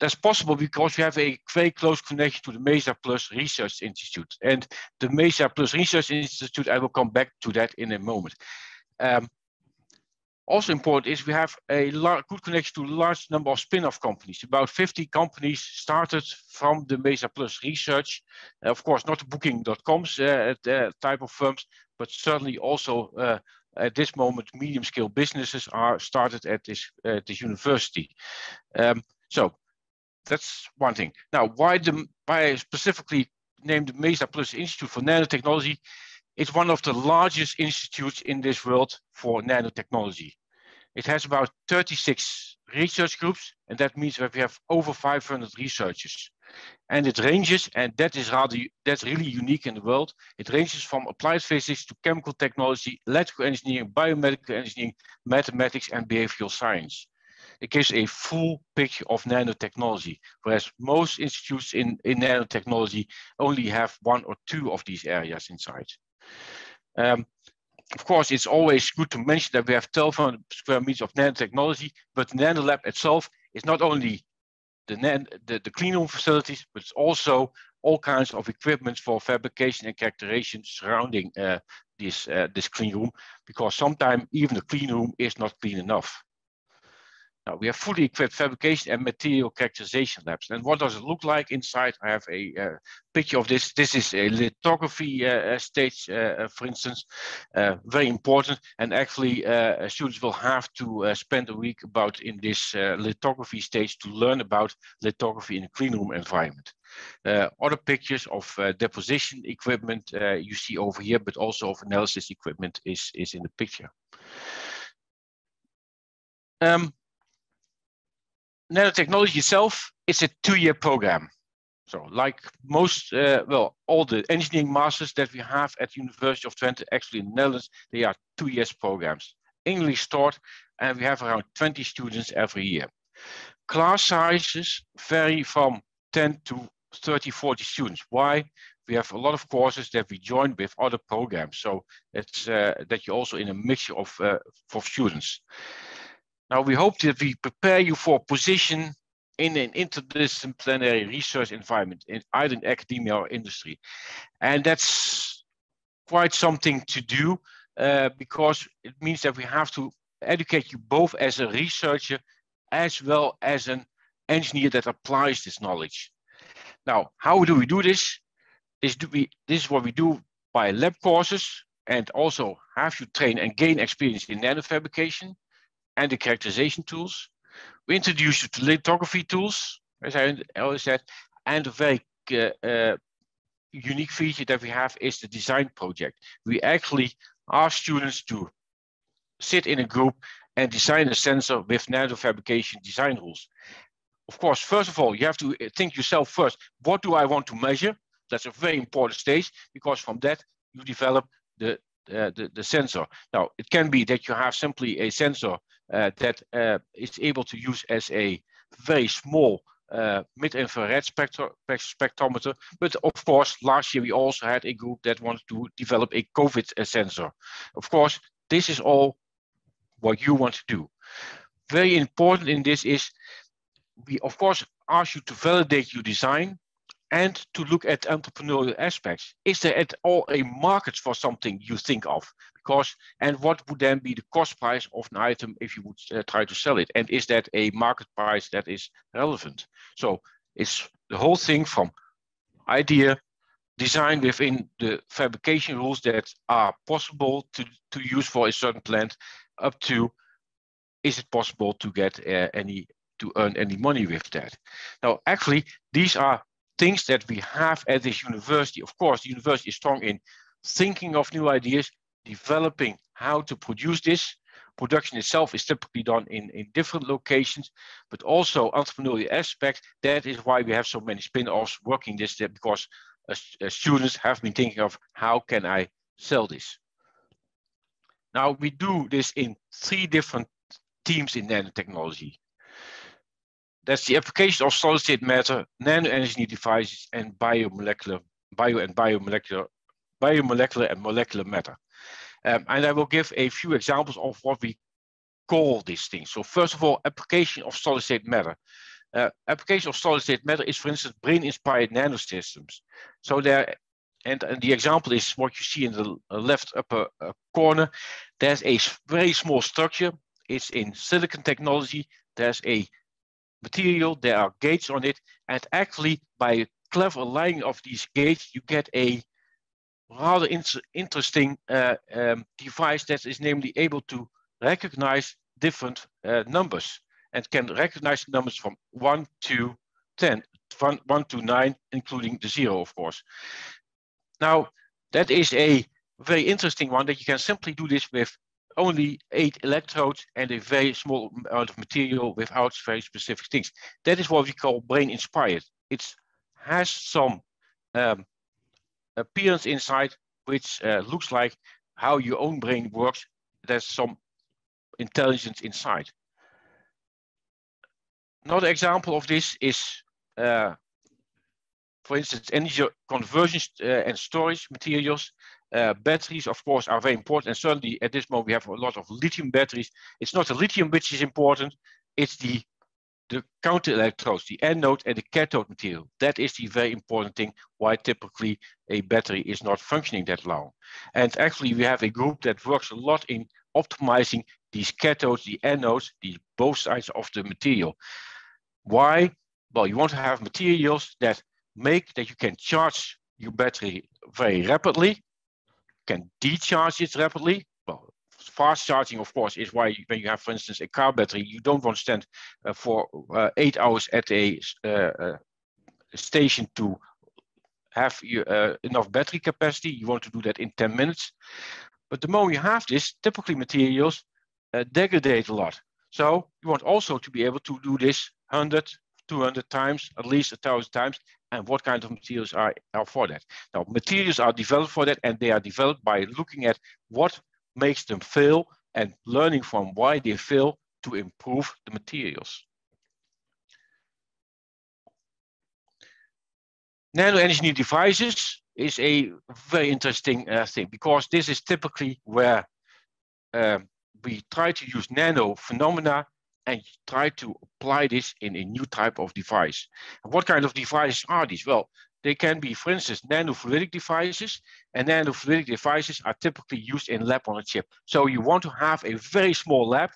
C: That's possible because we have a very close connection to the Mesa Plus Research Institute. And the Mesa Plus Research Institute, I will come back to that in a moment. Also important is we have a good connection to a large number of spin-off companies. About 50 companies started from the Mesa Plus Research. Of course, not the booking.coms type of firms, but certainly also at this moment, medium-scale businesses are started at this university. So that's one thing. Now, why I specifically named the Mesa Plus Institute for Nanotechnology? It's one of the largest institutes in this world for nanotechnology. It has about 36 research groups, and that means that we have over 500 researchers. And it ranges, and that's really unique in the world. It ranges from applied physics to chemical technology, electrical engineering, biomedical engineering, mathematics, and behavioral science. It gives a full picture of nanotechnology, whereas most institutes in nanotechnology only have one or two of these areas inside. Of course, it's always good to mention that we have 1,200 square meters of nanotechnology, but the Nanolab itself is not only the clean room facilities, but it's also all kinds of equipment for fabrication and characterization surrounding this clean room, because sometimes even the clean room is not clean enough. Now, we have fully equipped fabrication and material characterization labs. And what does it look like inside? I have a picture of this. This is a lithography stage, for instance, very important. And actually, students will have to spend a week in this lithography stage to learn about lithography in a clean room environment. Other pictures of deposition equipment you see over here, but also of analysis equipment is in the picture. Nanotechnology itself, it's a 2-year program. So like most, all the engineering masters that we have at the University of Twente, actually in the Netherlands, they are 2 years programs. English taught, and we have around 20 students every year. Class sizes vary from 10 to 30, 40 students. Why? We have a lot of courses that we join with other programs. So it's that you're also in a mixture of for students. Now, we hope that we prepare you for a position in an interdisciplinary research environment, either in academia or industry. And that's quite something to do because it means that we have to educate you both as a researcher as well as an engineer that applies this knowledge. Now, how do we do this? This is what we do by lab courses, and also have you train and gain experience in nanofabrication and the characterization tools. We introduce you to lithography tools, as I always said, and a very unique feature that we have is the design project. We actually ask students to sit in a group and design a sensor with nanofabrication design rules. Of course, first of all, you have to think yourself first, what do I want to measure? That's a very important stage, because from that you develop the sensor. Now, it can be that you have simply a sensor that is able to use as a very small mid-infrared spectrometer. But of course, last year we also had a group that wanted to develop a COVID sensor. Of course, this is all what you want to do. Very important in this is we, of course, ask you to validate your design and to look at entrepreneurial aspects. Is there at all a market for something you think of? Because, and what would then be the cost price of an item if you would try to sell it? And is that a market price that is relevant? So it's the whole thing from idea, design within the fabrication rules that are possible to use for a certain plant, up to, is it possible to get to earn any money with that? Now, actually, these are things that we have at this university. Of course, the university is strong in thinking of new ideas, developing how to produce this. Production itself is typically done in different locations, but also entrepreneurial aspects. That is why we have so many spin-offs working this, because students have been thinking of how can I sell this. Now, we do this in 3 different teams in nanotechnology. That's the application of solid-state matter, nano-engineered devices, and biomolecular and molecular matter. And I will give a few examples of what we call these things. So first of all, application of solid-state matter. Application of solid-state matter is, for instance, brain-inspired nanosystems. So there, and the example is what you see in the left upper corner. There's a very small structure. It's in silicon technology. There's a material, there are gates on it, and actually by a clever aligning of these gates, you get a rather interesting device that is namely able to recognize different numbers, and can recognize numbers from 1 to 10, 1 to 9, including the 0, of course. Now, that is a very interesting one, that you can simply do this with only 8 electrodes and a very small amount of material without very specific things. That is what we call brain inspired. It's has some appearance inside, which looks like how your own brain works. There's some intelligence inside. Another example of this is, for instance, energy conversion and storage materials. Batteries, of course, are very important. And certainly at this moment, we have a lot of lithium batteries. It's not the lithium which is important. It's the counter electrodes, the anode and the cathode material. That is the very important thing why typically a battery is not functioning that long. And actually, we have a group that works a lot in optimizing these cathodes, the anodes, the both sides of the material. Why? Well, you want to have materials that make that you can charge your battery very rapidly, can decharge it rapidly. Well, fast charging, of course, is why when you have, for instance, a car battery, you don't want to stand for 8 hours at a station to have enough battery capacity. You want to do that in 10 minutes. But the moment you have this, typically materials degrade a lot. So you want also to be able to do this 100, 200 times, at least 1,000 times. And what kind of materials are for that? Now, materials are developed for that, and they are developed by looking at what makes them fail and learning from why they fail to improve the materials. Nano engineered devices is a very interesting thing, because this is typically where we try to use nano phenomena and try to apply this in a new type of device. And what kind of devices are these? Well, they can be, for instance, nanofluidic devices, and nanofluidic devices are typically used in lab on a chip. So you want to have a very small lab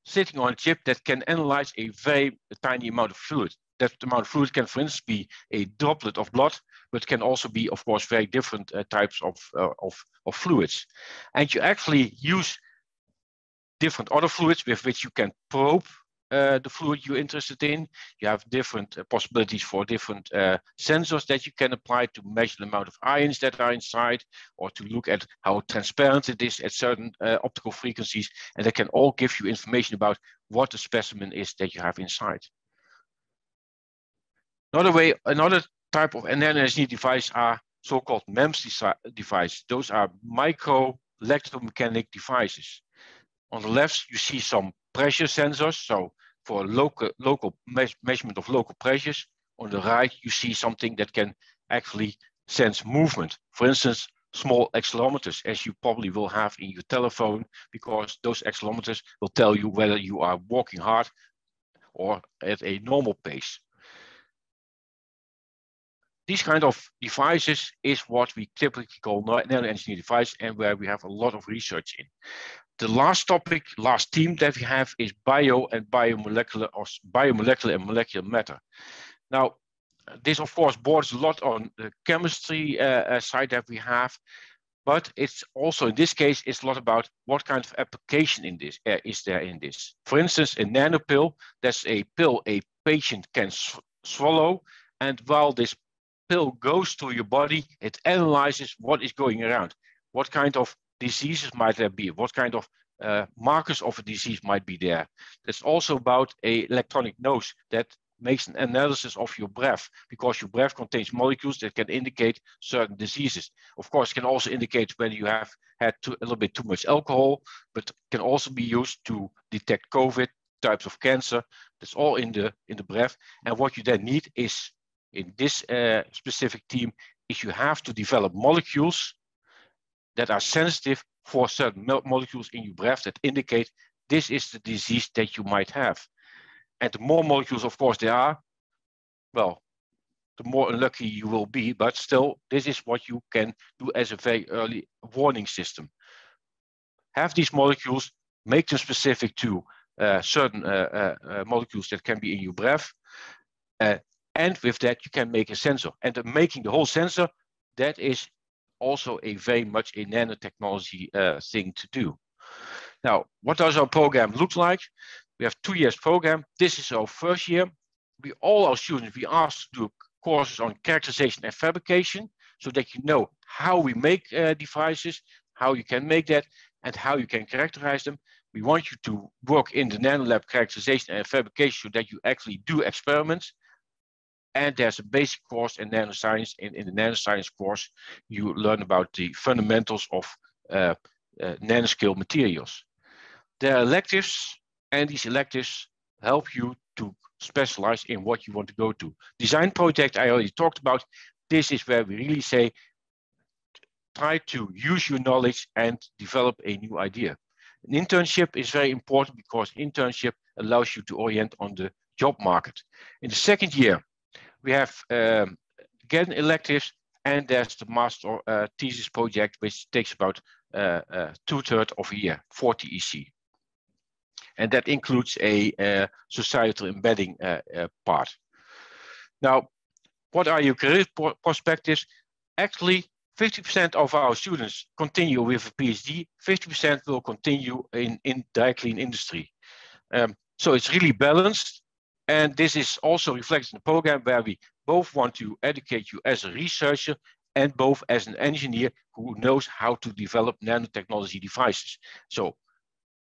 C: sitting on a chip that can analyze a very tiny amount of fluid. That amount of fluid can, for instance, be a droplet of blood, but can also be, of course, very different types of fluids. And you actually use different other fluids with which you can probe the fluid you're interested in. You have different possibilities for different sensors that you can apply to measure the amount of ions that are inside, or to look at how transparent it is at certain optical frequencies. And they can all give you information about what the specimen is that you have inside. Another type of nano engineered device are so-called MEMS devices. Those are micro electromechanic devices. On the left, you see some pressure sensors, so for local measurement of local pressures. On the right, you see something that can actually sense movement. For instance, small accelerometers, as you probably will have in your telephone, because those accelerometers will tell you whether you are walking hard or at a normal pace. These kind of devices is what we typically call nano-engineered device, and where we have a lot of research in. The last topic, last theme that we have is biomolecular and molecular matter. Now, this of course borders a lot on the chemistry side that we have, but it's also in this case it's a lot about what kind of application in this is there in this. For instance, a nanopill, that's a pill a patient can swallow, and while this pill goes through your body, it analyzes what is going around. What kind of diseases might there be? What kind of markers of a disease might be there? It's also about an electronic nose that makes an analysis of your breath, because your breath contains molecules that can indicate certain diseases. Of course, it can also indicate whether you have had a little bit too much alcohol, but can also be used to detect COVID, types of cancer. That's all in the breath. And what you then need is, in this specific team, is you have to develop molecules that are sensitive for certain molecules in your breath that indicate this is the disease that you might have. And the more molecules, of course, there are, well, the more unlucky you will be, but still, this is what you can do as a very early warning system. Have these molecules, make them specific to certain molecules that can be in your breath, and with that, you can make a sensor. And making the whole sensor, that is also a very much a nanotechnology thing to do. Now, what does our program look like? We have 2 years program. This is our first year. All our students, we asked to do courses on characterization and fabrication, so that you know how we make devices, how you can make that, and how you can characterize them. We want you to work in the Nanolab characterization and fabrication so that you actually do experiments. and there's a basic course in nanoscience. In the nanoscience course, you learn about the fundamentals of nanoscale materials. There are electives, and these electives help you to specialize in what you want to go to. Design project, I already talked about. This is where we really say, try to use your knowledge and develop a new idea. An internship is very important because internship allows you to orient on the job market. In the second year, we have again electives, and there's the master thesis project, which takes about 2/3 of a year, 40 EC. And that includes a societal embedding part. Now, what are your career perspectives? Actually, 50% of our students continue with a PhD, 50% will continue directly in industry. So it's really balanced. And this is also reflected in the program where we both want to educate you as a researcher and both as an engineer who knows how to develop nanotechnology devices. So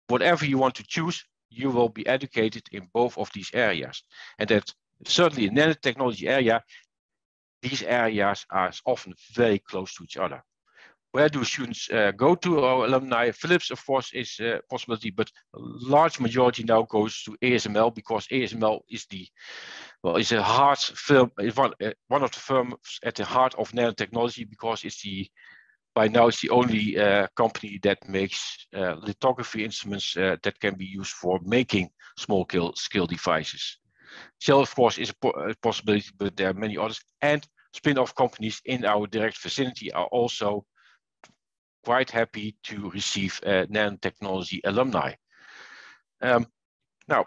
C: whatever you want to choose, you will be educated in both of these areas. And that certainly in the nanotechnology area, these areas are often very close to each other. Where do students go to? Our alumni, Philips, of course, is a possibility, but a large majority now goes to ASML because ASML is is a hard firm, one of the firms at the heart of nanotechnology because it's by now it's the only company that makes lithography instruments that can be used for making small scale devices. Shell, of course, is a possibility, but there are many others. And spin-off companies in our direct vicinity are also quite happy to receive nanotechnology alumni. Now,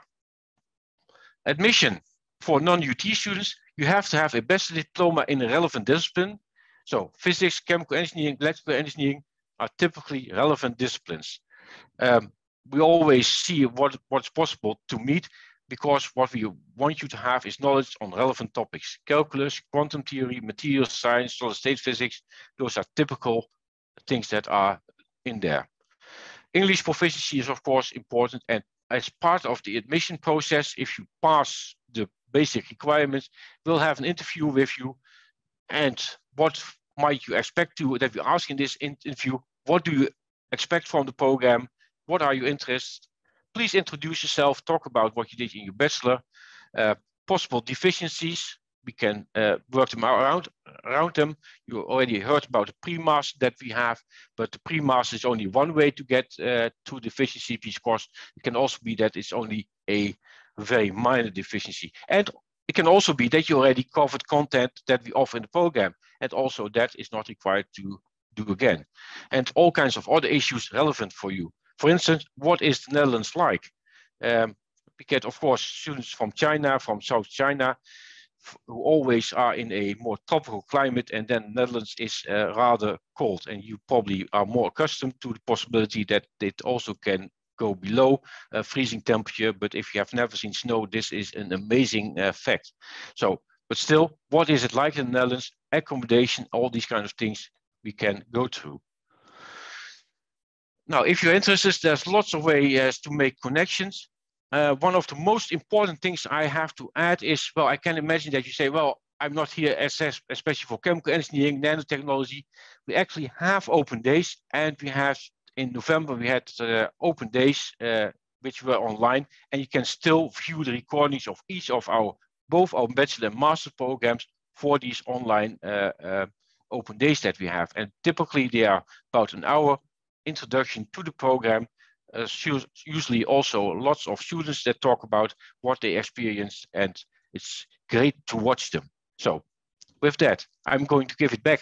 C: admission for non-UT students, you have to have a bachelor diploma in a relevant discipline. So physics, chemical engineering, electrical engineering are typically relevant disciplines. We always see what's possible to meet because what we want you to have is knowledge on relevant topics. Calculus, quantum theory, material science, solid state physics, those are typical things that are in there. English proficiency is of course important, and as part of the admission process, if you pass the basic requirements, we'll have an interview with you. And what might you expect that we ask in this interview? What do you expect from the program? What are your interests? Please introduce yourself, talk about what you did in your bachelor, possible deficiencies. We can work them around them. You already heard about the pre-master that we have, but the pre-master is only one way to get to deficiency, because it can also be that it's only a very minor deficiency. And it can also be that you already covered content that we offer in the program, and also that is not required to do again. And all kinds of other issues relevant for you. For instance, what is the Netherlands like? We get, of course, students from China, from South China, who always are in a more tropical climate, and then the Netherlands is rather cold, and you probably are more accustomed to the possibility that it also can go below freezing temperature. But if you have never seen snow, this is an amazing fact. So, but still, what is it like in the Netherlands? Accommodation, all these kinds of things we can go through. Now, if you're interested, there's lots of ways to make connections. One of the most important things I have to add is, well, I can imagine that you say, well, I'm not here especially for chemical engineering, nanotechnology. We actually have open days, and we have in November, we had open days, which were online, and you can still view the recordings of each of both our bachelor and master programs for these online open days that we have. And typically they are about an hour introduction to the program. Usually also lots of students that talk about what they experienced, and it's great to watch them. So with that, I'm going to give it back.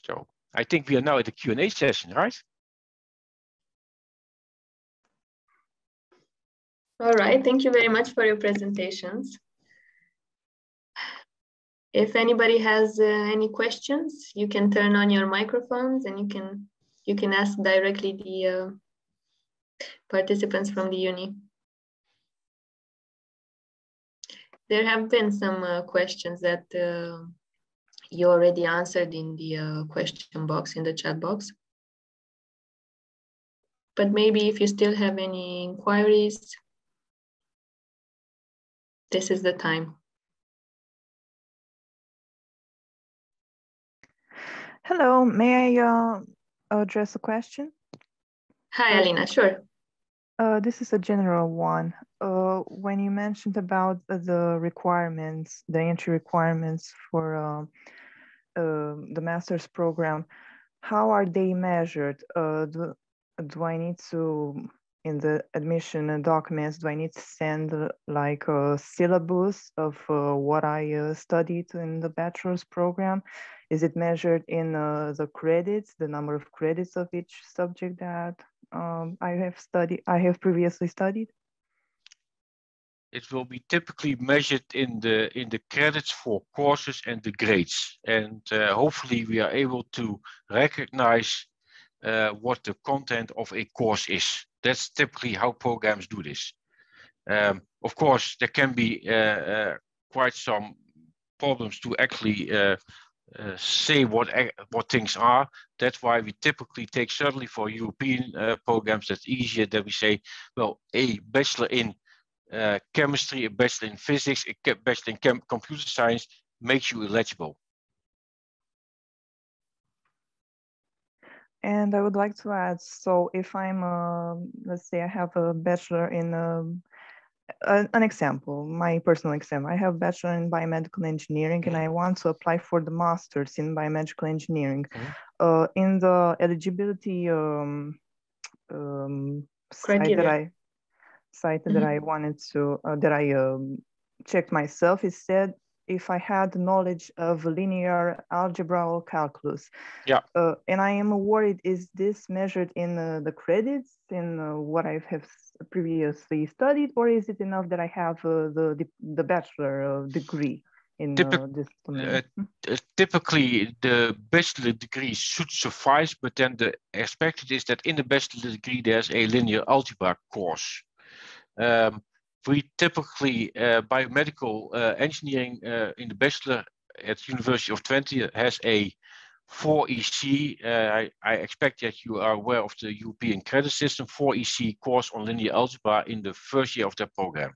C: So I think we are now at the Q&A session, right?
B: All right, thank you very much for your presentations. If anybody has any questions, you can turn on your microphones and you can ask directly the participants from the uni. There have been some questions that you already answered in the question box, in the chat box. But maybe if you still have any inquiries, this is the time.
F: Hello, may I address a question?
B: Hi, Alina, sure.
F: This is a general one. When you mentioned about the requirements, the entry requirements for the master's program, how are they measured? Do I need to, in the admission documents, do I need to send like a syllabus of what I studied in the bachelor's program? Is it measured in the credits, the number of credits of each subject that I have previously studied?
C: It will be typically measured in the credits for courses and the grades, and hopefully we are able to recognize what the content of a course is. That's typically how programs do this. Of course, there can be quite some problems to actually say what things are. That's why we typically take, certainly for European programs, that's easier, that we say, well, a bachelor in chemistry, a bachelor in physics, a bachelor in computer science makes you eligible.
F: And I would like to add, so if I'm, let's say I have a bachelor in, an example, my personal example, I have a bachelor in biomedical engineering and I want to apply for the master's in biomedical engineering. In the eligibility site that I wanted to, that I checked myself, it said if I had knowledge of linear algebra or calculus.
C: Yeah.
F: And I am worried, is this measured in the credits, in what I have previously studied, or is it enough that I have the bachelor degree in this domain?
C: Typically, the bachelor degree should suffice, but then the expected is that in the bachelor degree, there's a linear algebra course. We typically, biomedical engineering in the bachelor at University of Twente has a 4 EC. I expect that you are aware of the European credit system, 4 EC course on linear algebra in the first year of their program.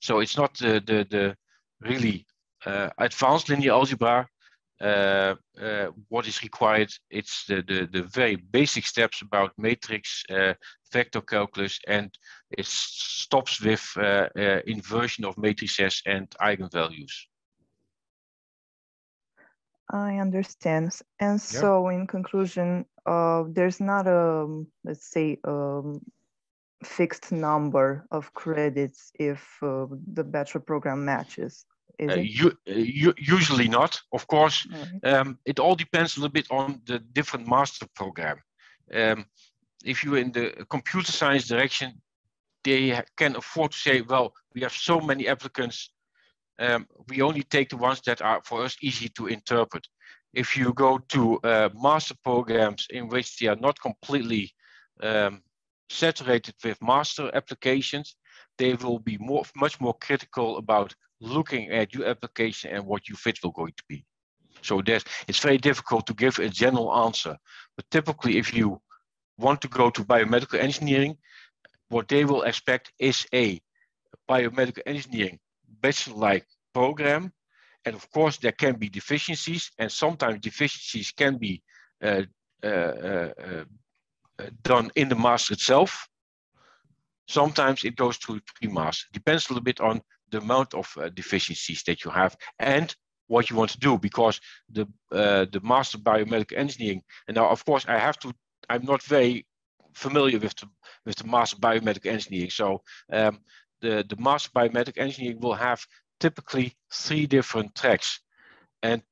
C: So it's not the really advanced linear algebra. What is required, it's the very basic steps about matrix, vector calculus, and it stops with inversion of matrices and eigenvalues.
F: I understand. And so in conclusion, there's not a, let's say, fixed number of credits if the bachelor program matches.
C: Usually not, of course.
F: Right.
C: It all depends a little bit on the different master program. If you're in the computer science direction, they can afford to say, well, we have so many applicants, we only take the ones that are for us easy to interpret. If you go to master programs in which they are not completely saturated with master applications, they will be much more critical about looking at your application and what your fit will going to be. So it's very difficult to give a general answer. But typically, if you want to go to biomedical engineering, what they will expect is a biomedical engineering bachelor-like program. And of course, there can be deficiencies, and sometimes deficiencies can be done in the master itself. Sometimes it goes through pre-master. Depends a little bit on the amount of deficiencies that you have and what you want to do, because the master biomedical engineering, and now of course I'm not very familiar with the master biomedical engineering. So the master biomedical engineering will have typically 3 different tracks. And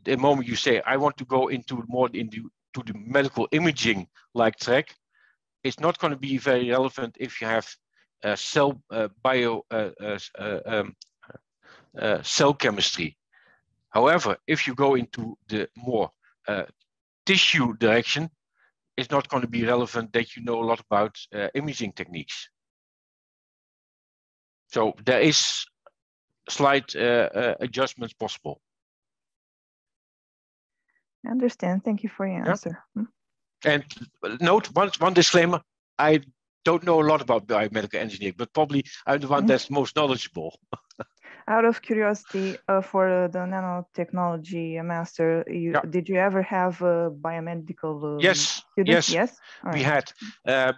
C: the moment you say, I want to go into more into the medical imaging like track, it's not going to be very relevant if you have cell chemistry. However, if you go into the more tissue direction, it's not going to be relevant that you know a lot about imaging techniques. So there is slight adjustments possible.
F: I understand. Thank you for your answer.
C: And note one disclaimer: I don't know a lot about biomedical engineering, but probably I'm the one that's most knowledgeable.
F: Out of curiosity, for the nanotechnology master, did you ever have a biomedical
C: yes,
F: student? Yes.
C: We had,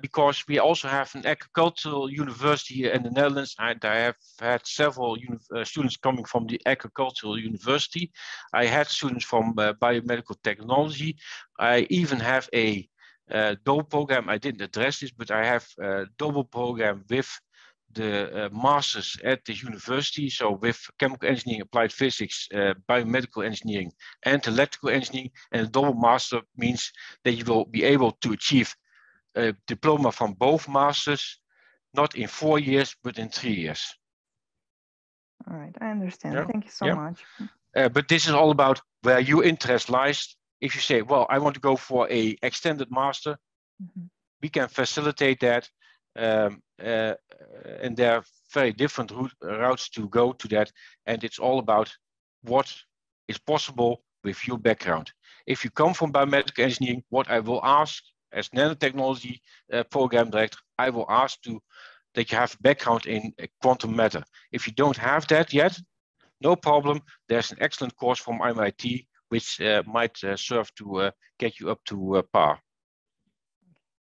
C: because we also have an agricultural university here in the Netherlands, and I have had several students coming from the agricultural university. I had students from biomedical technology. I even have a double program. I didn't address this, but I have a double program with the masters at the university, so with chemical engineering, applied physics, biomedical engineering, and electrical engineering. And a double master means that you will be able to achieve a diploma from both masters, not in 4 years, but in 3 years.
F: All right, I understand. Thank you so much.
C: But this is all about where your interest lies. If you say, well, I want to go for a extended master, we can facilitate that. And there are very different routes to go to that, and it's all about what is possible with your background. If you come from biomedical engineering, what I will ask as nanotechnology program director, I will ask that you have a background in quantum matter. If you don't have that yet, no problem. There's an excellent course from MIT which might serve to get you up to par.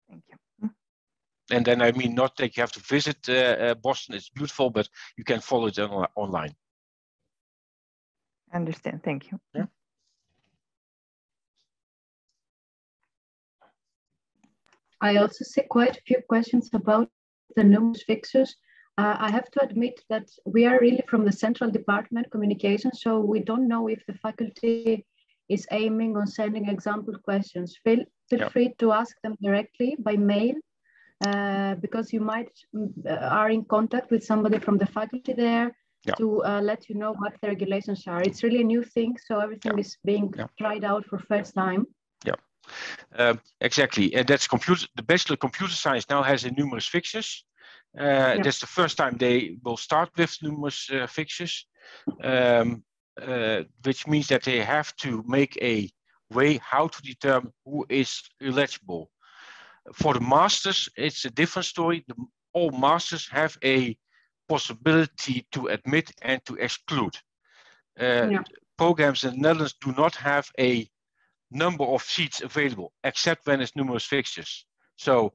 F: Thank you.
C: And then I mean not that you have to visit Boston, it's beautiful, but you can follow it online.
F: I understand, thank you.
A: I also see quite a few questions about the numerous fixtures. I have to admit that we are really from the central department communication, so we don't know if the faculty is aiming on sending example questions. Feel free to ask them directly by mail. Because you might are in contact with somebody from the faculty there to let you know what the regulations are. It's really a new thing, so everything is being tried out for first time.
C: Exactly, and that's the Bachelor of Computer Science now has a numerous fixtures. That's the first time they will start with numerous fixtures, which means that they have to make a way how to determine who is eligible. For the masters, it's a different story. All masters have a possibility to admit and to exclude. Programs in the Netherlands do not have a number of seats available, except when it's numerous fixtures. So,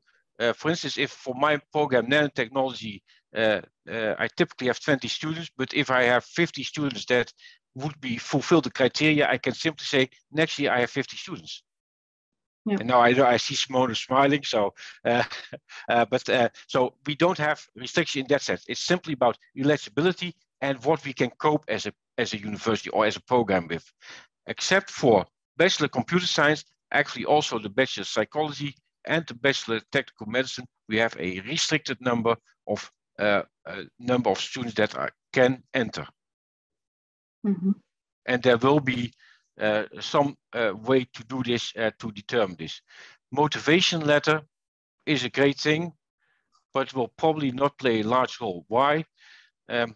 C: for instance, if for my program, nanotechnology, I typically have 20 students, but if I have 50 students that would fulfill the criteria, I can simply say, next year I have 50 students. And now I see Simona smiling, so so we don't have restriction in that sense. It's simply about eligibility and what we can cope as a university or as a program with. Except for Bachelor Computer Science, actually also the Bachelor Psychology and the Bachelor Technical Medicine, we have a restricted number of students that can enter. And there will be some way to do this, to determine this. Motivation letter is a great thing, but will probably not play a large role. Why? There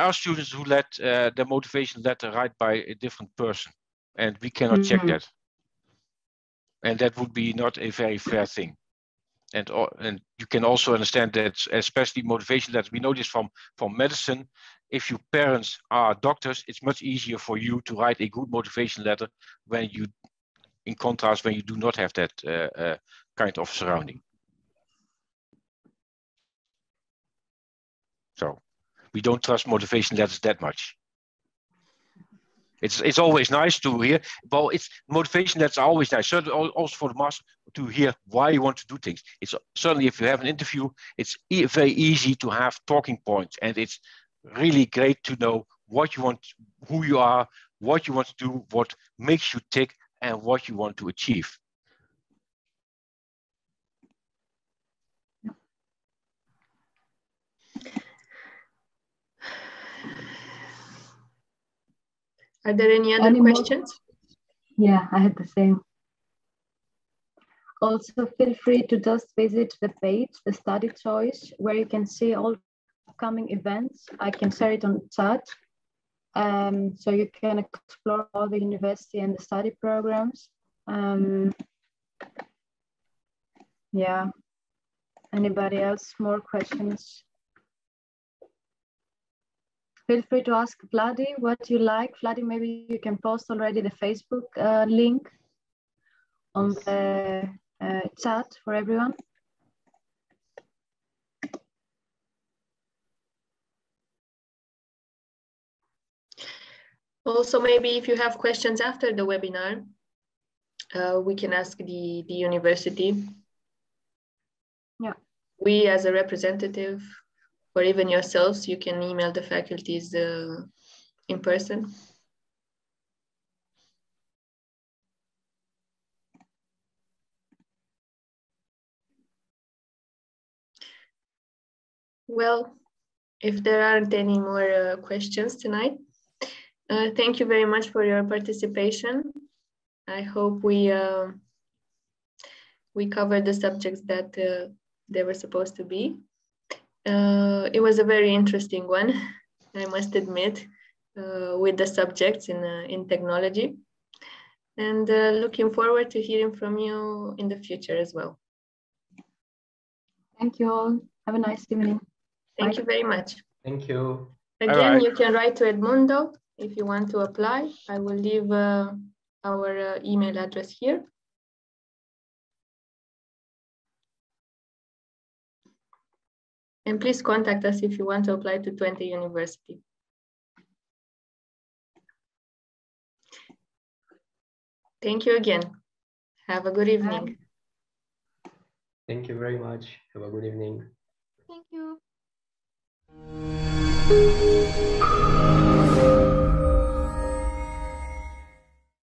C: are students who let their motivation letter write by a different person, and we cannot check that. And that would be not a very fair thing. And you can also understand that, especially motivation letters, we know this from medicine. If your parents are doctors, it's much easier for you to write a good motivation letter when you, in contrast, when you do not have that kind of surrounding. So we don't trust motivation letters that much. It's always nice to hear. Well, motivation letters are always nice. Certainly also for the master to hear why you want to do things. It's certainly if you have an interview, it's very easy to have talking points, and it's really great to know what you want, who you are, what you want to do, what makes you tick, and what you want to achieve.
B: Are there any other questions?
A: Yeah, I had the same. Also, feel free to just visit the page, the study choice, where you can see all upcoming events, I can share it on chat. So you can explore all the university and the study programs. Yeah. Anybody else? More questions? Feel free to ask Vladi what you like. Vladi, maybe you can post already the Facebook link on the chat for everyone.
B: Also, maybe if you have questions after the webinar, we can ask the university.
A: Yeah.
B: We as a representative, or even yourselves, you can email the faculties in person. Well, if there aren't any more questions tonight, thank you very much for your participation. I hope we covered the subjects that they were supposed to be. It was a very interesting one, I must admit, with the subjects in technology. And looking forward to hearing from you in the future as well.
A: Thank you all. Have a nice evening.
B: Thank you very much.
D: Thank you.
B: Again, you can write to Edmundo if you want to apply. I will leave our email address here. And please contact us if you want to apply to Twente University. Thank you again. Have a good evening.
D: Thank you very much. Have a good evening.
A: Thank you.